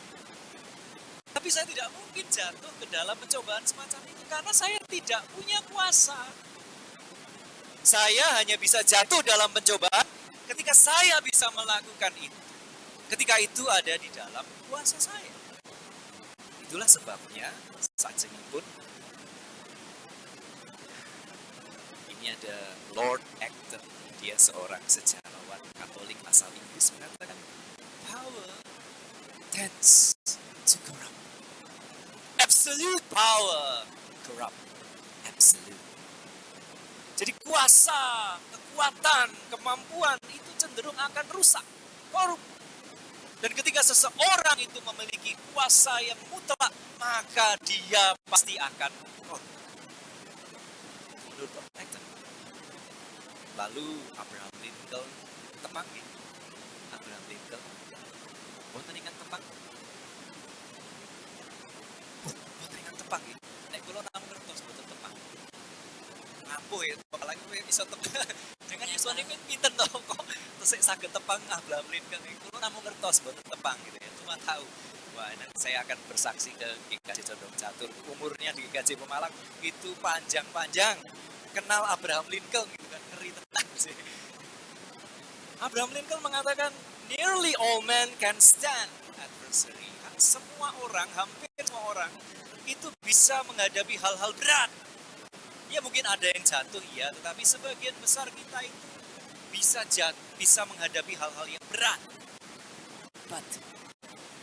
Tapi saya tidak mungkin jatuh ke dalam pencobaan semacam itu karena saya tidak punya kuasa. Saya hanya bisa jatuh dalam pencobaan ketika saya bisa melakukan itu. Ketika itu ada di dalam kuasa saya. Itulah sebabnya saat pun ini ada Lord Acton. Dia seorang sejarawan Katolik asal Inggris mengatakan power tends to corrupt. Absolute power corrupt. Absolute. Jadi kuasa, kekuatan, kemampuan itu cenderung akan rusak, korup. Dan ketika seseorang itu memiliki kuasa yang mutlak, maka dia pasti akan korup. Menurut Acton. Lalu Abraham Lincoln tepang ya? Abraham Lincoln. Boten ingat tepang. Boten ingat tepang ya? Nek kula namung ngertos boten tepang. Ngampuh ya, apalagi kowe iso tepang. Dengan yuswane kuwi pinten to kok tesik saged tepang Abraham Lincoln. Kula namung ngertos boten tepang gitu ya. Cuma tahu. Wah, nanti saya akan bersaksi ke GKJ Condong Catur. Umurnya di GKJ Pemalang itu panjang-panjang. Kenal Abraham Lincoln gitu kan, ngeri tenang sih. Abraham Lincoln mengatakan, nearly all men can stand adversity. Semua orang, hampir semua orang, itu bisa menghadapi hal-hal berat. Ya mungkin ada yang jatuh, ya, tetapi sebagian besar kita itu bisa menghadapi hal-hal yang berat. But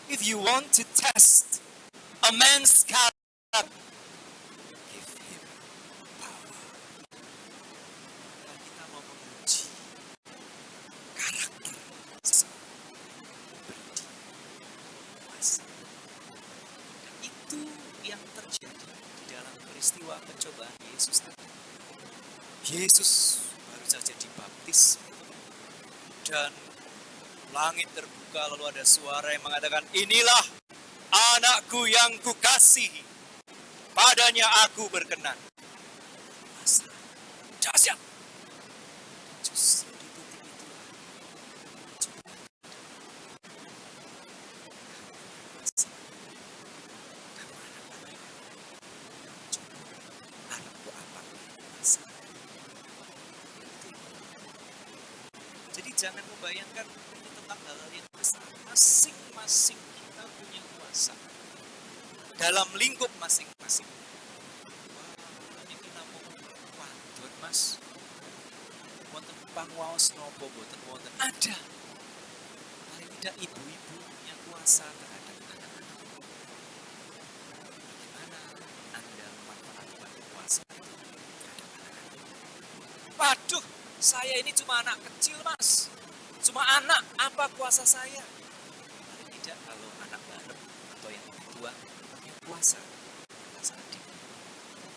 if you want to test a man's character, give him power. Kalau kita mau menguji karakter seseorang, beri dia kuasa. Dan itu yang terjadi di dalam peristiwa pencobaan Yesus tadi. Yesus baru saja dibaptis dan langit terbuka, lalu ada suara yang mengatakan, inilah anakku yang kukasihi, padanya aku berkenan. Masa dahsyat. Justru di titik itulah cobaan. Kamu anak-anak, coba anakku apa? Masa. Jadi jangan membayangkan ini tentang hal-hal yang besar. Masing-masing kita punya kuasa dalam lingkup masing-masing. Wah, ini kita mau wadon mas, wonten pangwaos nopo boten wonten. Ada, paling tidak ibu-ibu punya kuasa terhadap anak-anak. Bagaimana Anda memanfaatkan kuasa itu terhadap anak-anak? Waduh, saya ini cuma anak kecil mas, cuma anak, apa kuasa saya? Paling tidak kalau anak baru atau yang lebih tua punya kuasa atas adik.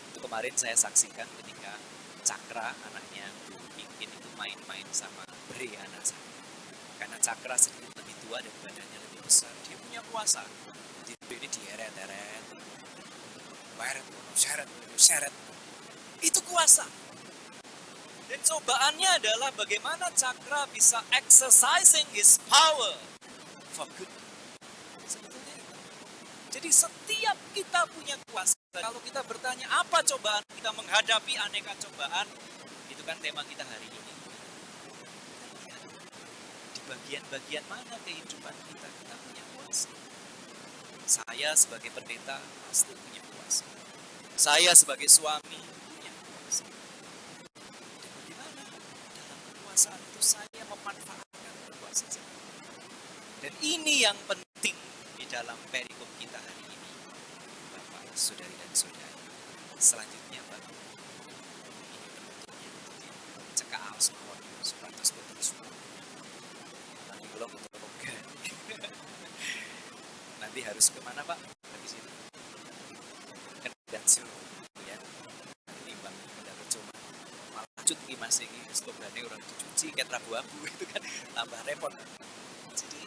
Itu kemarin saya saksikan ketika Cakra anaknya Bu Mikin itu main-main sama Bre anak saya. Karena Cakra sedikit lebih tua dan badannya lebih besar, dia punya kuasa. Jadi Bre ini dieret-eret, seret. Itu kuasa. Dan cobaannya adalah bagaimana Cakra bisa exercising his power for good. Sebetulnya itu. Jadi setiap kita punya kuasa. Kalau kita bertanya apa cobaan kita menghadapi aneka cobaan, itu kan tema kita hari ini. Di bagian-bagian mana kehidupan kita punya kuasa. Saya sebagai pendeta pasti punya kuasa. Saya sebagai suami punya kuasa. Kekuasaan itu saya memanfaatkan kekuasaan saya. Dan ini yang penting di dalam perikop kita hari ini, Bapak, Saudari dan Saudari. Selanjutnya, Pak, ini penutupnya cekak aos mawon supados boten suwun. Nanti kula butuh loga. Nanti harus kemana, Pak? Habis itu. Kan dansil, ya. Timbang udah percuma. Cut iki Mas iki stobane ora dicuci ket abu-abu itu kan tambah repot. Jadi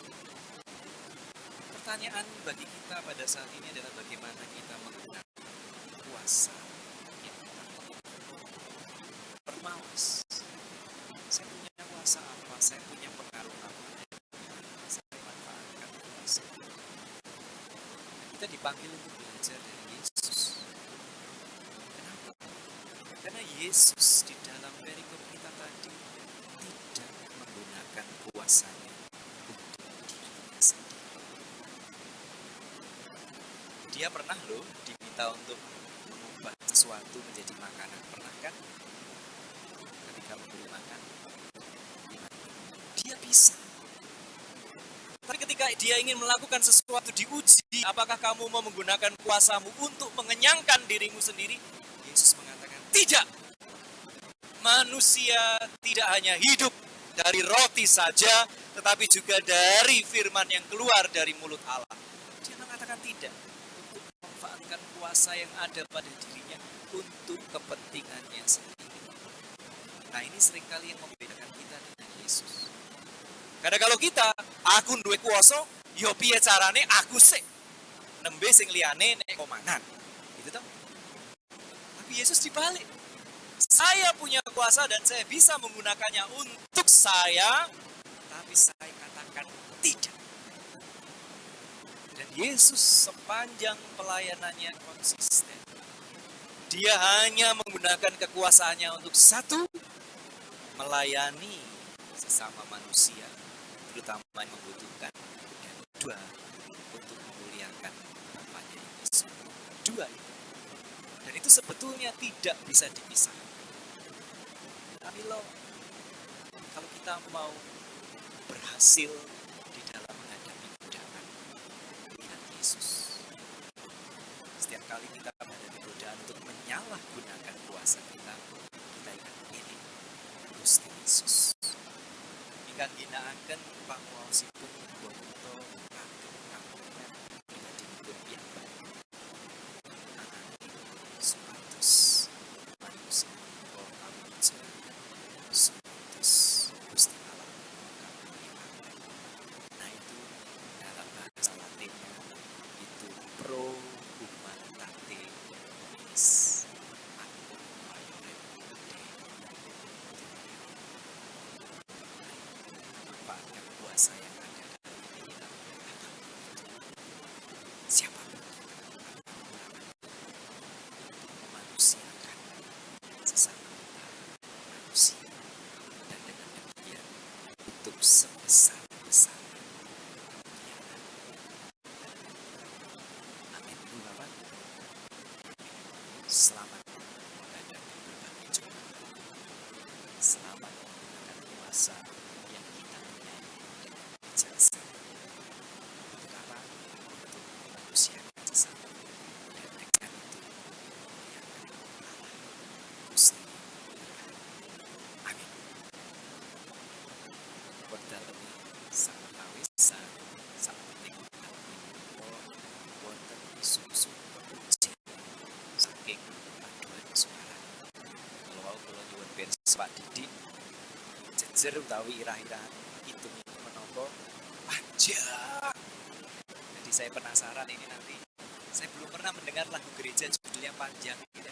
pertanyaan bagi kita pada saat ini adalah bagaimana kita menggunakan kuasa yang kita miliki. Permawas. Saya punya kuasa apa? Saya punya pengaruh apa? Saya manfaatkan kuasa. Kita dipanggil untuk belajar dari Yesus. Kenapa? Karena Yesus di dalam perikop kita tadi tidak menggunakan kuasanya untuk dirinya sendiri. Dia pernah loh diminta untuk mengubah sesuatu menjadi makanan. Pernah kan? Ketika memberi makan, dia bisa. Tapi ketika dia ingin melakukan sesuatu diuji, apakah kamu mau menggunakan kuasamu untuk mengenyangkan dirimu sendiri? Yesus mengatakan, tidak. Manusia tidak hanya hidup dari roti saja, tetapi juga dari firman yang keluar dari mulut Allah. Dia mengatakan tidak. Untuk memanfaatkan kuasa yang ada pada dirinya untuk kepentingannya sendiri. Nah, ini seringkali yang membedakan kita dengan Yesus. Karena kalau kita, aku duwe kuasa, yo piye carane aku sik nembe sing liyane nek komandan. Gitu toh. Tapi Yesus dibalik. Saya punya kuasa dan saya bisa menggunakannya untuk saya, tapi saya katakan tidak. Dan Yesus sepanjang pelayanannya konsisten. Dia hanya menggunakan kekuasaannya untuk satu, melayani sesama manusia, terutama yang membutuhkan. Dan dua, untuk memuliakan Bapaknya Yesus. Dua itu. Dan itu sebetulnya tidak bisa dipisahkan. Tapi kalau kita kita mau berhasil di dalam menghadapi godaan, lihat Yesus. Setiap kali kita menghadapi godaan untuk menyalahgunakan kuasa kita ingat ini Gusti Yesus. Ingkang ginakaken panguwaosipun boten kagem kamulian pribadinipun piyambak. Supados manusia menika kawuja, supados Gusti Allah menika kamuliaan. Nah itu dalam bahasa Latinnya itu pro humanitate is ad maiorem Dei. Manfaatkan kuasa yang ada dalam diri kita. Siapapun memanusiakan sesama manusia, dan dengan demikian untuk sebesar-besarnya kemuliaan. Amin. Bu Bapak, selamat menghadapi berbagai cobaan. Selamat menggunakan kuasa yang kita punya dengan bijaksana. Untuk apa? Untuk memanusiakan sesama. Dan dengan itu memuliakan Allah Gusti Allah. Amin. Wekdal ini sangat awis, sangat penting kita wonten susu kepujian saking paduan suara. Kalau nyuwun pirsa Pak Didi jejer utawi irah-irahan itu menapa panjang. Jadi saya penasaran ini nanti. Saya belum pernah mendengar lagu gereja judulnya panjang gitu.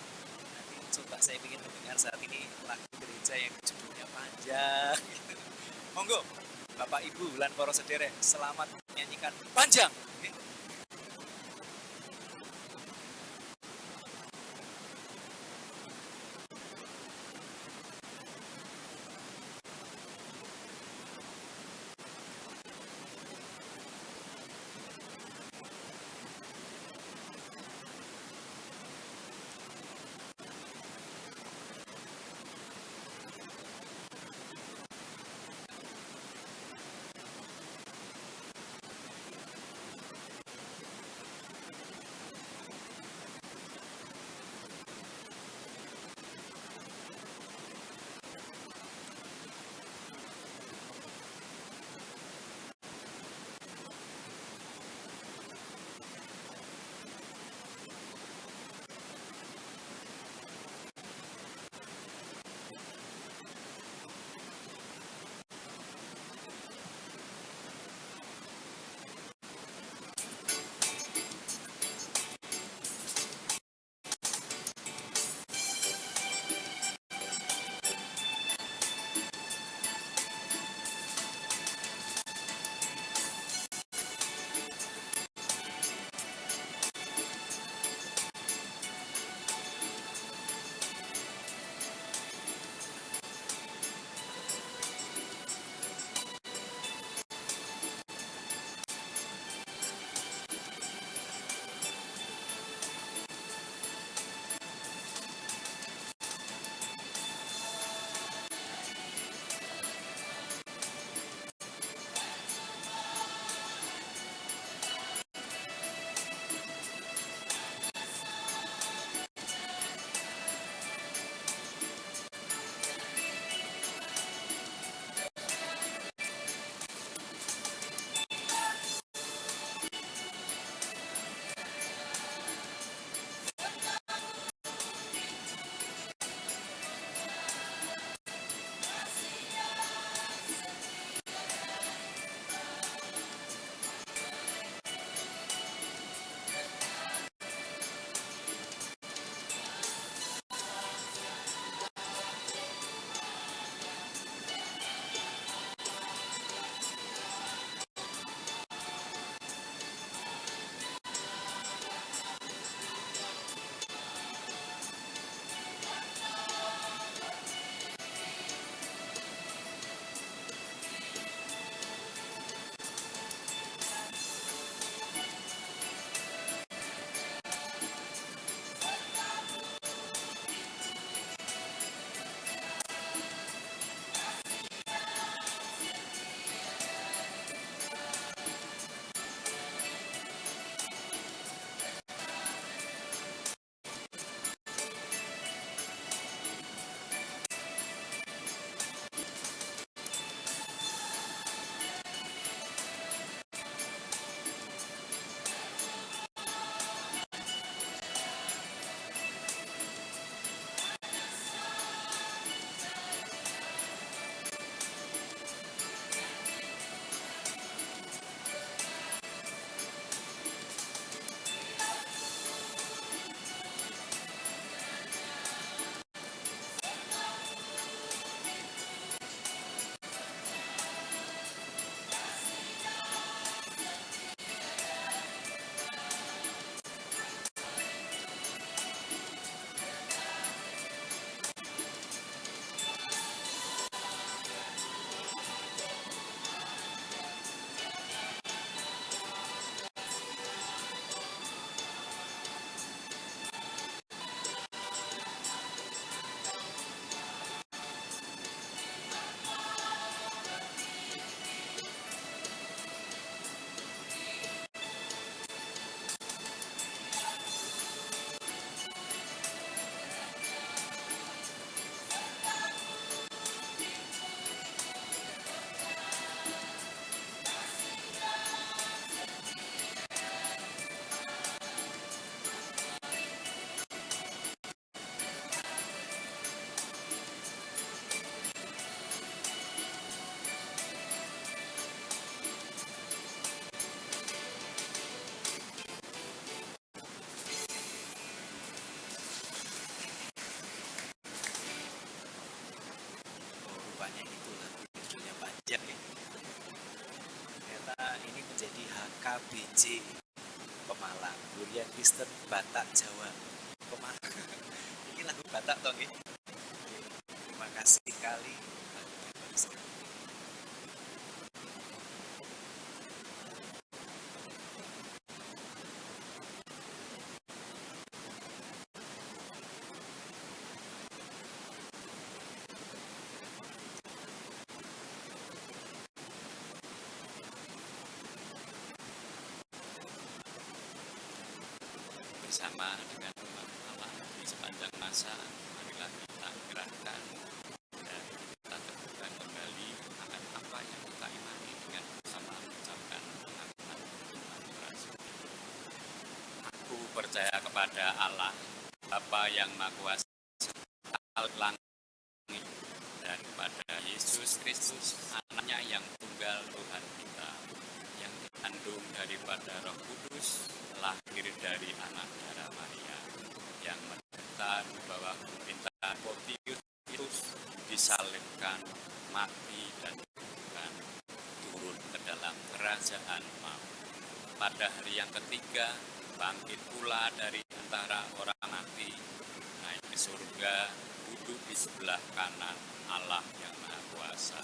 Nanti coba saya ingin mendengar saat ini lagu gereja yang judulnya panjang gitu. Monggo Bapak Ibu lan para sederek selamat menyanyikan panjang. Oke. KBJ Pemalang, Gloria Kristen Batak Jawa Pemalang. Ini lagu Batak toh nggih? Terima kasih sekali. Bagus sekali. Bersama dengan umat Allah di sepanjang masa, marilah kita gerakkan dan kita teguhkan kembali akan apa yang kita imani dengan bersama mengucapkan pengakuan iman berasal. Aku percaya kepada Allah, Bapa yang Maha Kuasa, langit, dan kepada Yesus Kristus, anaknya yang tunggal Tuhan kita, yang dikandung daripada Roh Kudus, lahir dari anak darah Maria, yang menderita di bawah pemerintahan Pontius Pilatus, disalibkan, mati dan dikuburkan, turun ke dalam kerajaan maut. Pada hari yang ketiga, bangkit pula dari antara orang mati, naik ke surga, duduk di sebelah kanan Allah yang Maha Kuasa,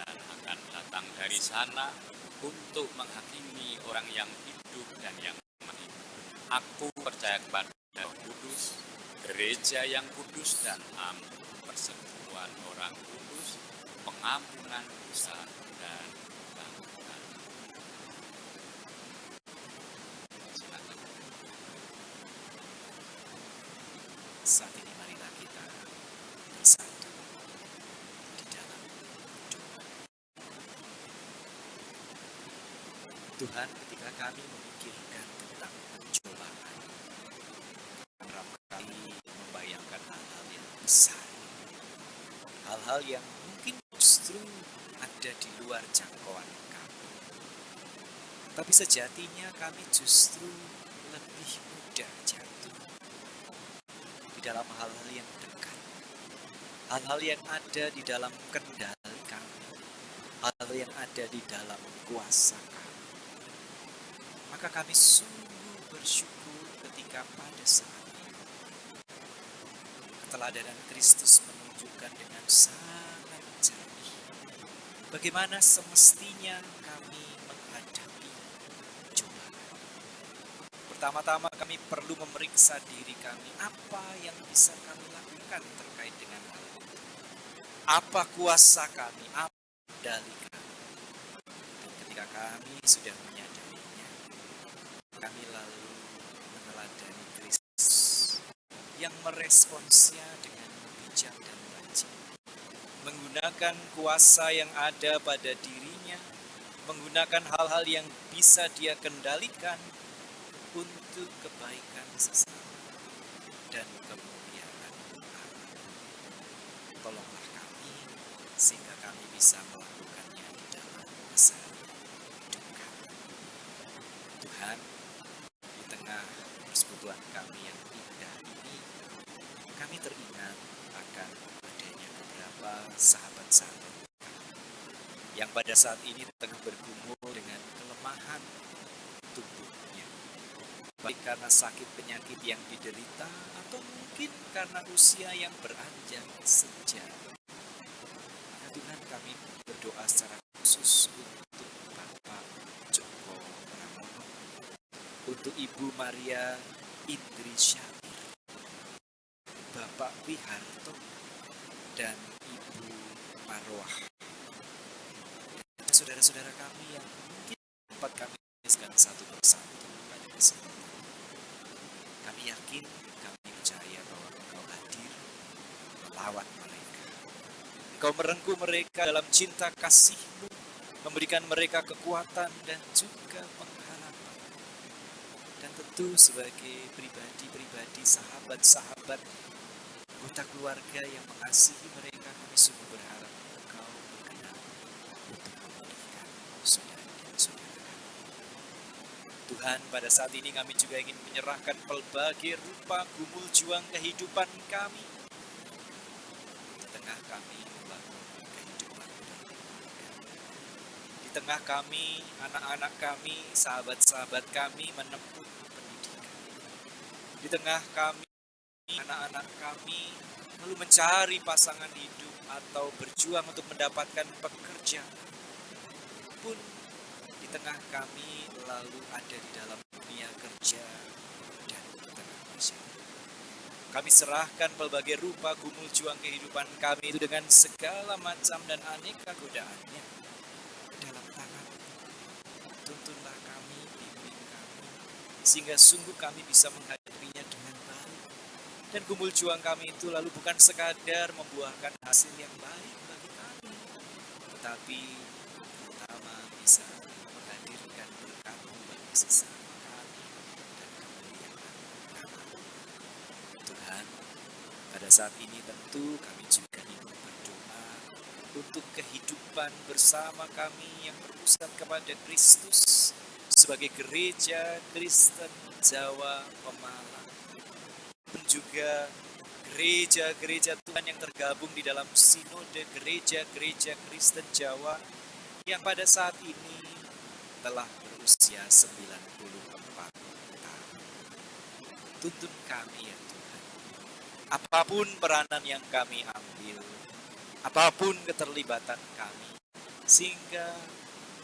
dan akan datang dari sana untuk menghakimi orang yang hidup dan yang mati. Aku percaya kepada Roh Kudus, gereja yang kudus dan am, persekutuan orang kudus, pengampunan dosa dan kebangkitan. Silakan. Saat ini marilah kita bersatu di dalam doa. Tuhan, ketika kami memikirkan tentang pencobaan, kerap kali membayangkan hal-hal yang besar, hal-hal yang mungkin justru ada di luar jangkauan kami. Tapi sejatinya kami justru lebih mudah jatuh di dalam hal-hal yang dekat, hal-hal yang ada di dalam kendali kami, hal-hal yang ada di dalam kuasa kami. Maka kami sungguh bersyukur ketika pada saat ini keteladanan Kristus menunjukkan dengan sangat jernih bagaimana semestinya kami menghadapi cobaan. Pertama-tama kami perlu memeriksa diri kami, apa yang bisa kami lakukan terkait dengan hal itu. Apa kuasa kami, apa kendali kami. Dan ketika kami sudah menyadarinya, kami lalu meneladani Kristus yang meresponsnya dengan bijak dan wajib. Menggunakan kuasa yang ada pada dirinya, menggunakan hal-hal yang bisa dia kendalikan untuk kebaikan sesama dan kemuliaan Allah. Tolonglah kami sehingga kami bisa melakukannya di dalam keseharian hidup kami. Tuhan, di tengah persekutuan kami yang indah ini, kami teringat akan adanya beberapa sahabat-sahabat kami yang pada saat ini tengah bergumul dengan kelemahan tubuhnya, baik karena sakit penyakit yang diderita atau mungkin karena usia yang beranjak senja. Maka Tuhan, kami berdoa secara khusus untuk Bapak Joko Pramono, untuk Ibu Maria Indri Syafir, Bapak Wiharto, dan Ibu Marwah, dan saudara-saudara kami yang mungkin dapat kami tuliskan satu persatu pada kesempatan. Kami yakin, kami percaya bahwa Engkau hadir melawat mereka. Engkau merengkuh mereka dalam cinta kasih-Mu, memberikan mereka kekuatan dan juga pengharapan. Dan tentu sebagai pribadi-pribadi, sahabat-sahabat, anggota keluarga yang mengasihi mereka, kami sungguh berharap Engkau berkenan untuk memulihkan saudara dan saudara kami. Tuhan, pada saat ini kami juga ingin menyerahkan pelbagai rupa gumul juang kehidupan kami. Di tengah kami membangun kehidupan berkeluarga. Di tengah kami, anak-anak kami, sahabat-sahabat kami menempuh pendidikan. Di tengah kami, anak-anak kami lalu mencari pasangan hidup atau berjuang untuk mendapatkan pekerjaan. Pun di tengah kami lalu ada di dalam dunia kerja dan di tengah masyarakat. Kami serahkan berbagai rupa gumul juang kehidupan kami itu dengan segala macam dan aneka godaannya dalam tangan. Tuntunlah kami, bimbing kami, sehingga sungguh kami bisa menghadapinya dengan baik. Dan gumul juang kami itu lalu bukan sekadar membuahkan hasil yang baik bagi kami, tetapi terutama bisa menghadirkan berkat-Mu bagi sesama kami dan kemuliaan nama-Mu. Tuhan, pada saat ini tentu kami juga ingin berdoa untuk kehidupan bersama kami yang berpusat kepada Kristus sebagai gereja Kristen Jawa Pemalang, dan juga gereja-gereja Tuhan yang tergabung di dalam sinode gereja-gereja Kristen Jawa yang pada saat ini telah berusia 94 tahun. Tuntun kami ya Tuhan, apapun peranan yang kami ambil, apapun keterlibatan kami, sehingga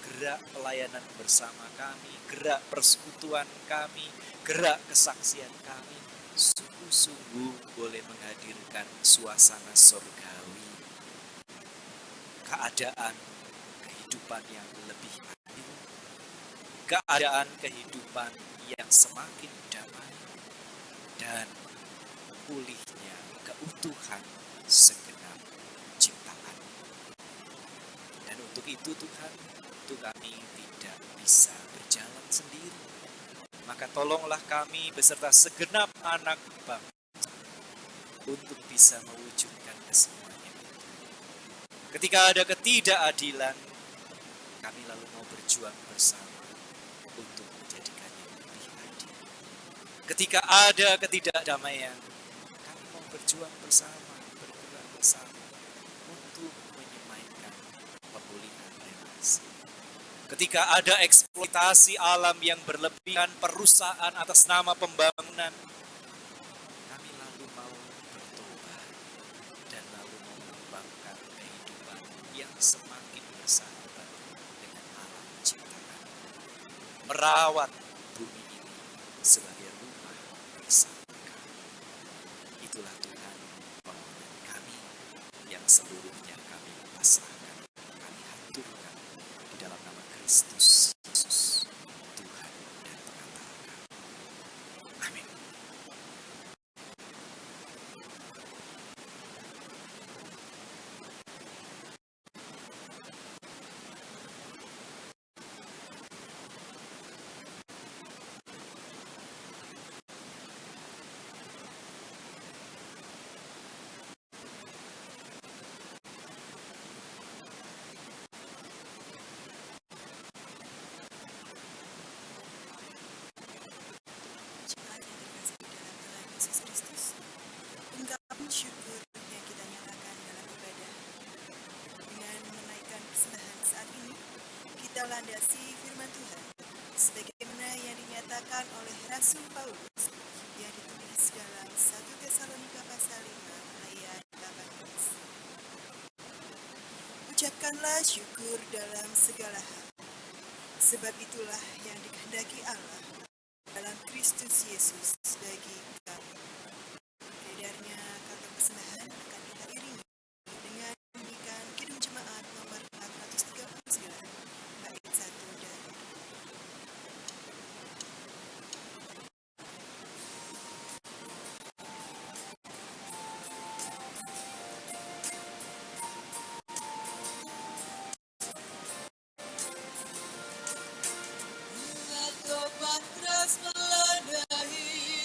gerak pelayanan bersama kami, gerak persekutuan kami, gerak kesaksian kami, sungguh-sungguh boleh menghadirkan suasana surgawi, keadaan kehidupan yang lebih adil, keadaan kehidupan yang semakin damai, dan pulihnya keutuhan segenap ciptaan. Dan untuk itu Tuhan, untuk kami tidak bisa berjalan sendiri. Maka tolonglah kami beserta segenap anak bangsa untuk bisa mewujudkan kesemuanya. Ketika ada ketidakadilan, kami lalu mau berjuang bersama untuk menjadikannya lebih adil. Ketika ada ketidakdamaian, kami mau berjuang bersama, bergerak bersama untuk menyemaikan pemulihan relasi. Ketika ada eksploitasi alam yang berlebihan, perusahaan atas nama pembangunan, kami lalu mau bertobat dan lalu mau mengembangkan kehidupan yang semakin bersahabat dengan alam ciptaan. Merawat bumi ini sebagai rumah bersama kami. Itulah Tuhan permohonan kami yang seluruhnya kami pasrahkan, kami haturkan di dalam nama Kristus Yesus, Tuhan dan Pengantara kami. Amin. Jemaat yang terkasih di dalam Tuhan Yesus Kristus, ungkapan syukur yang kita nyatakan dalam ibadah dengan menaikkan persembahan saat ini, kita landasi firman Tuhan sebagaimana yang dinyatakan oleh Rasul Paulus yang ditulis dalam 1 Tesalonika pasal 5 ayat 18. Ucapkanlah syukur dalam segala hal, sebab itulah yang dikehendaki Allah dalam Kristus Yesus bagi kami. Beredarnya kata persembahan akan kita iringi dengan menyanyikan Kidung Jemaat nomor 439 bait 1 dan 2. Bunga topan keras melandai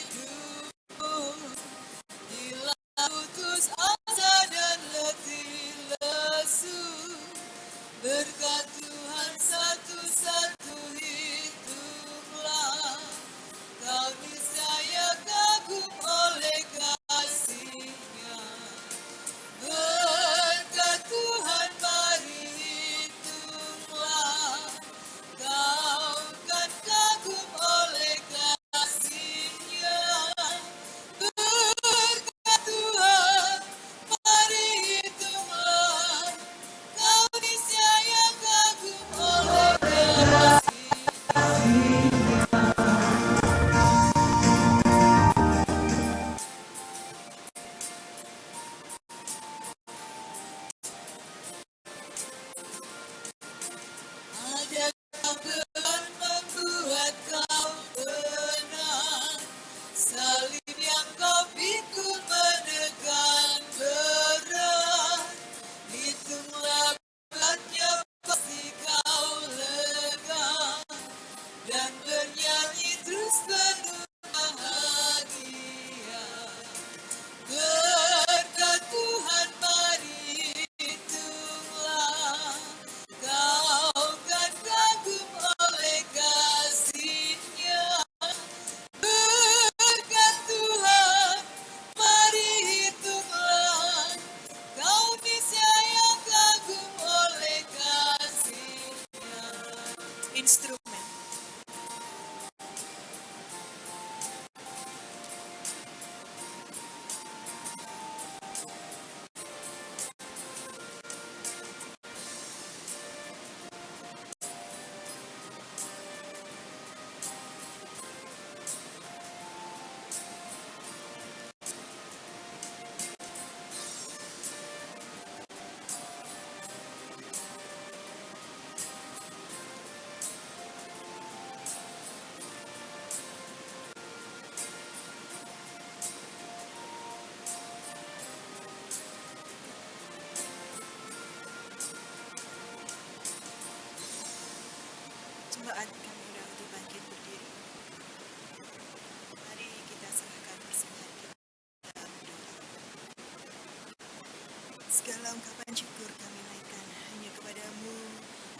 segala ungkapan syukur kami naikkan hanya kepadamu,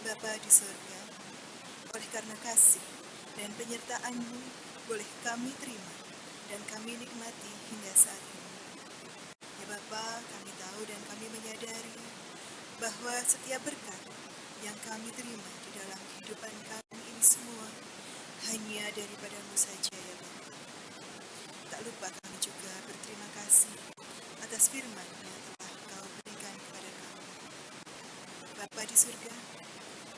Bapa di surga. Oleh karena kasih dan penyertaan-Mu, boleh kami terima dan kami nikmati hingga saat ini. Ya Bapa, kami tahu dan kami menyadari bahwa setiap berkat yang kami terima di dalam kehidupan kami ini semua hanya daripada-Mu saja ya Bapa. Tak lupa kami juga berterima kasih atas firman yang telah Kau berikan kepada kami. Bapa di surga,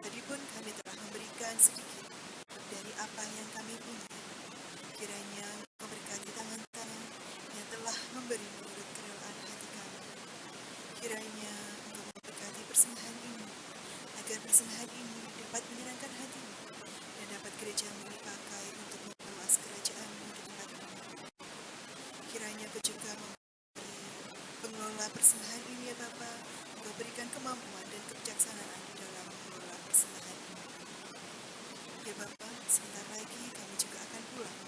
tadi pun kami telah memberikan sedikit dari apa yang kami punya. Kiranya Kau berkati tangan-tangan yang telah memberi menurut kerelaan hati kami. Kiranya Engkau memberkati persembahan ini, agar persembahan ini dapat menyenangkan hati-Mu dan dapat gereja-Mu dipakai untuk memperluas kerajaan-Mu di tempat ini. Kiranya Kau juga pengelola persembahan ini ya Bapa, Engkau berikan kemampuan dan kebijaksanaan di dalam mengelola persembahan ini. Ya Bapa, sebentar lagi kami juga akan pulang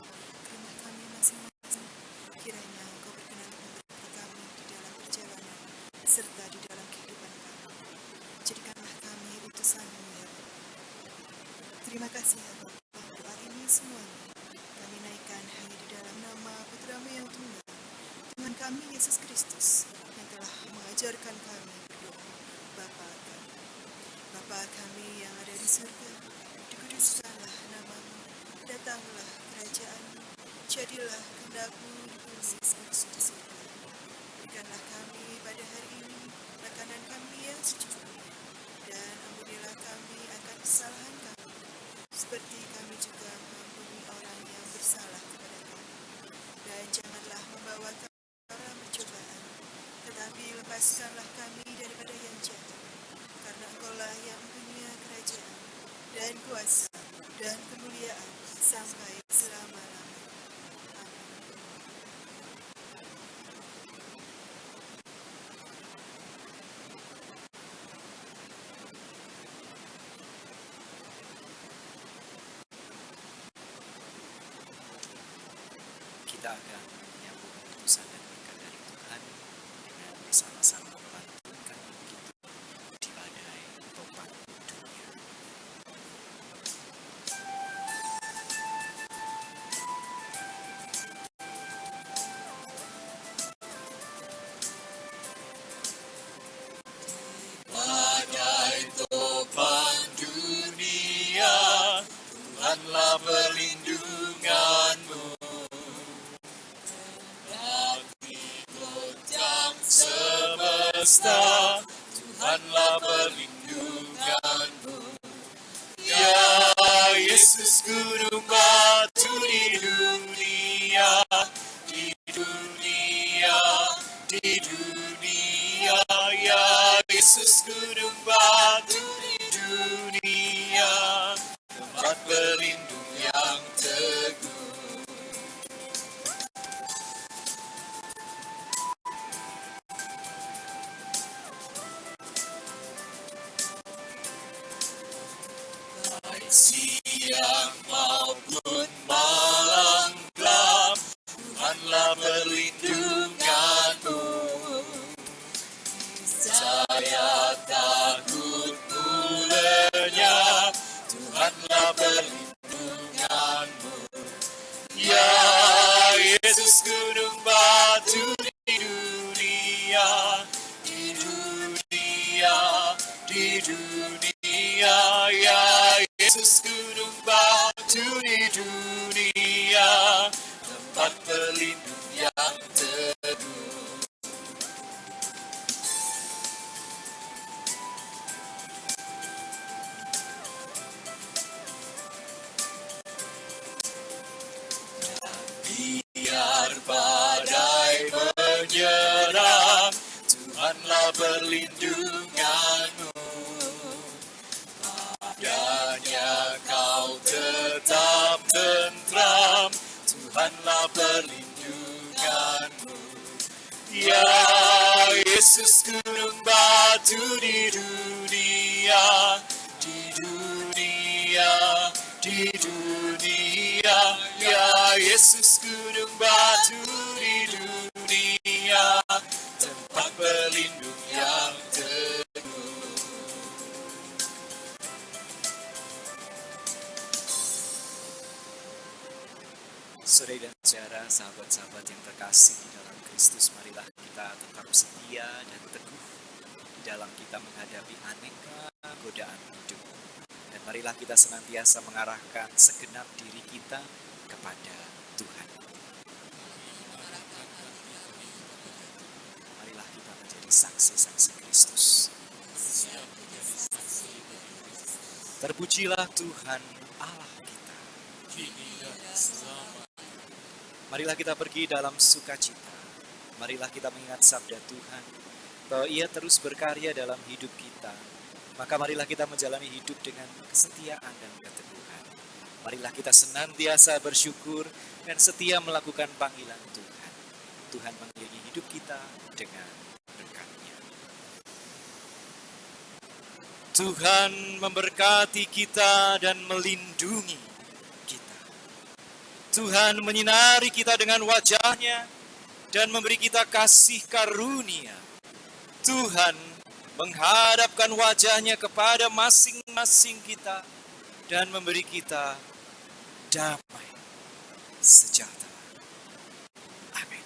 ke rumah kami masing-masing. Kiranya Engkau berkenan untuk memberkati kami di dalam perjalanan serta di dalam kehidupan kami. Jadikanlah kami utusan-Mu ya Bapa. Terima kasih ya Bapa, doa ini semuanya kami naikkan hanya di dalam nama Putra-Mu yang tunggal, Tuhan kami Yesus Kristus, yang telah mengajarkan kami berdoa. Bapa kami yang ada di surga, dikuduskanlah nama-Mu, datanglah kerajaan-Mu, jadilah kehendak-Mu di bumi seperti di surga. Berikanlah kami pada hari ini makanan kami yang secukupnya, dan ampunilah kami akan kesalahan kami, seperti kami juga mengampuni orang yang bersalah kepada kami. Dan janganlah membawa kami dalam percobaan, tetapi lepaskanlah kami daripada yang jahat, karena Engkau-lah yang punya kerajaan dan kuasa dan kemuliaan sampai selama-lamanya. Amin. Kita akan menyambung utusan dan berkat dari Tuhan dengan bersama-sama melantunkan begitu di badai topan dunia. Badai topan dunia, Tuhanlah perlindunganmu. Semesta, Tuhanlah perlindunganmu. Ya Yesus, gunung batu di dunia, di dunia, di dunia. Ya Yesus, gunung batu di dunia, tempat berlindung yang teguh. Siang maupun malam gelap, Tuhanlah perlindunganmu. Saya takutmu lenyap, Tuhanlah perlindunganmu. Ya Yesus, gunung batu di dunia, di dunia, di dunia. Ya Yesus, gunung batu di dunia, tempat berlindung yang teguh. Biar badai menyerang, Tuhanlah perlindunganmu. Padanya kau tetap tentram, Tuhanlah perlindunganmu. Ya Yesus, gunung batu di dunia, di dunia, di dunia. Ya Yesus, gunung batu di dunia, tempat berlindung yang sahabat yang terkasih di dalam Kristus, marilah kita tetap setia dan teguh di dalam kita menghadapi aneka godaan hidup. Dan marilah kita senantiasa mengarahkan segenap diri kita kepada Tuhan. Marilah kita menjadi saksi-saksi Kristus. Terpujilah Tuhan Allah kita. Marilah kita pergi dalam sukacita. Marilah kita mengingat sabda Tuhan bahwa Ia terus berkarya dalam hidup kita. Maka marilah kita menjalani hidup dengan kesetiaan dan keteguhan. Marilah kita senantiasa bersyukur dan setia melakukan panggilan Tuhan. Tuhan mengiringi hidup kita dengan berkat-Nya. Tuhan memberkati kita dan melindungi kita. Tuhan menyinari kita dengan wajah-Nya dan memberi kita kasih karunia. Tuhan menghadapkan wajah-Nya kepada masing-masing kita dan memberi kita damai sejahtera. Amin.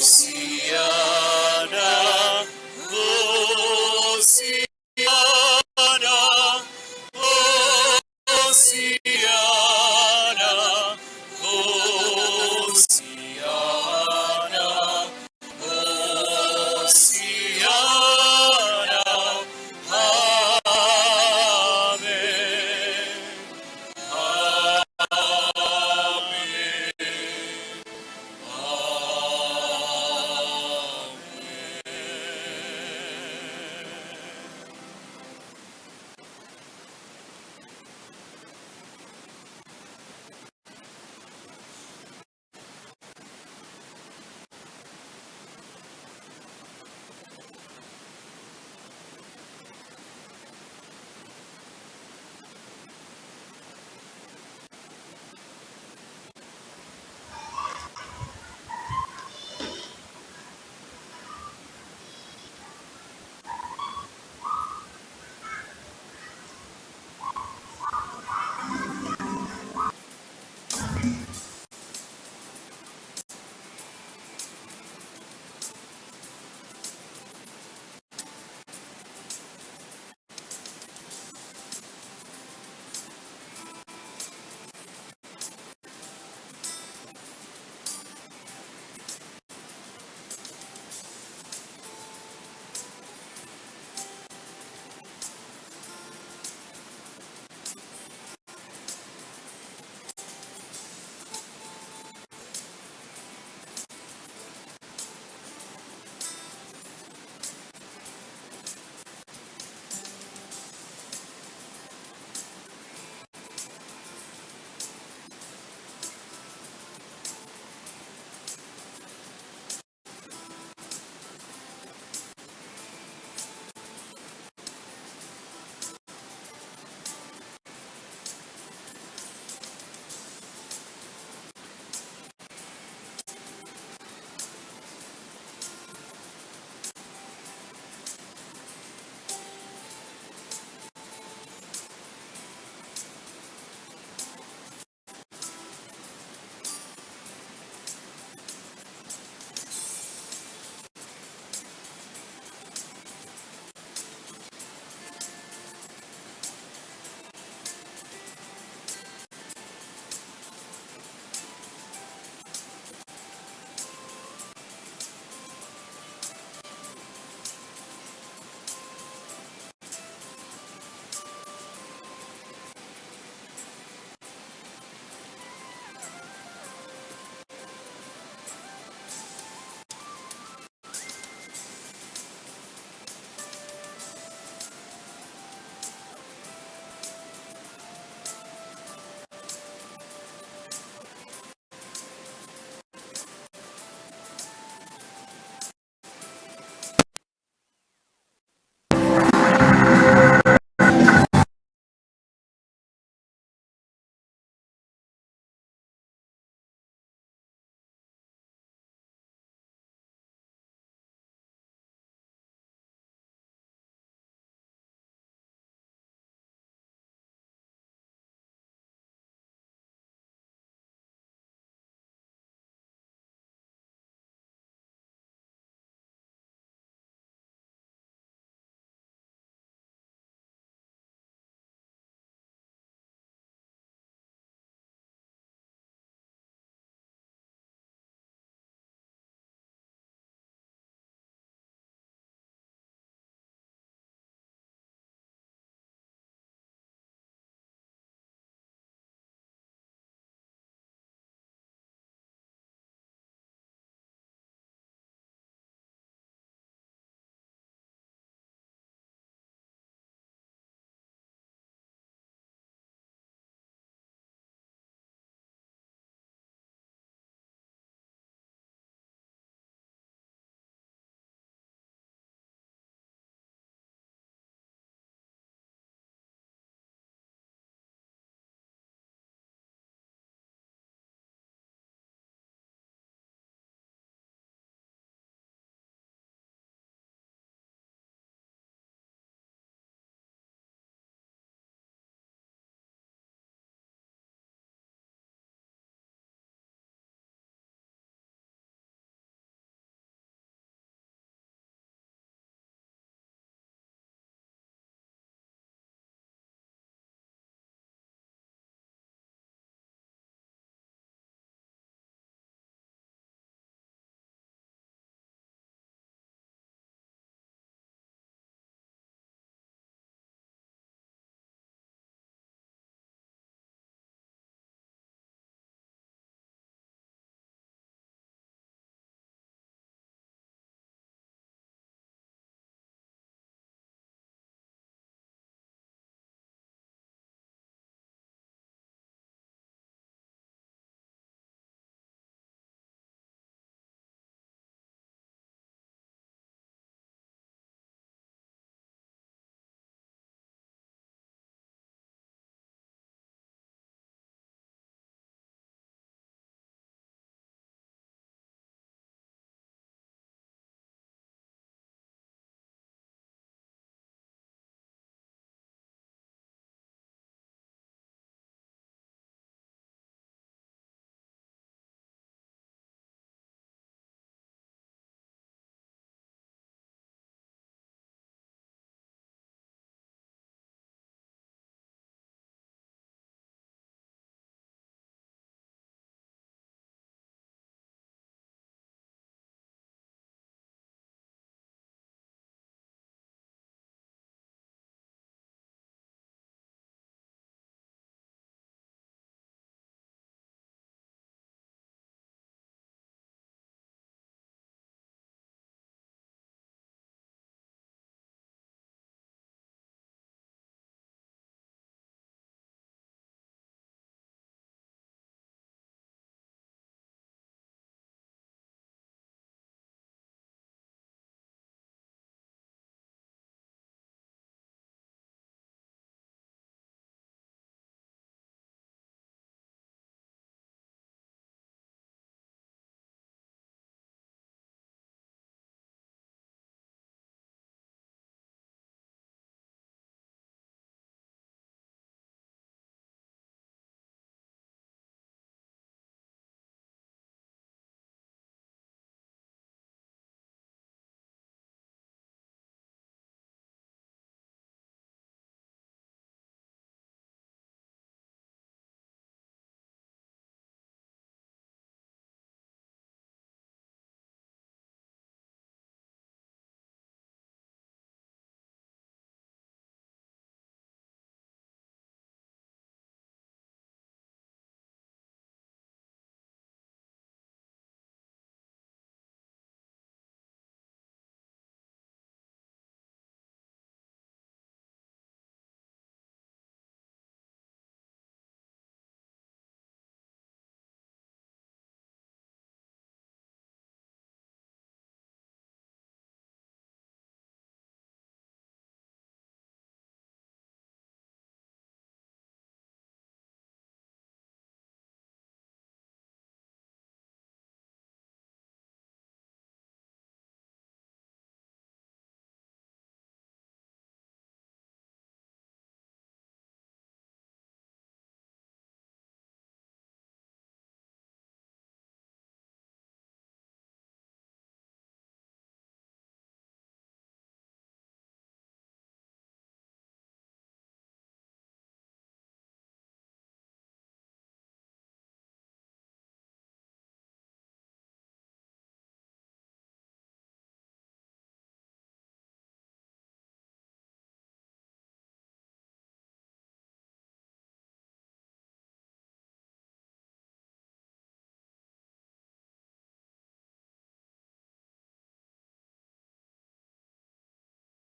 Hosiana, Hosiana, Hosiana.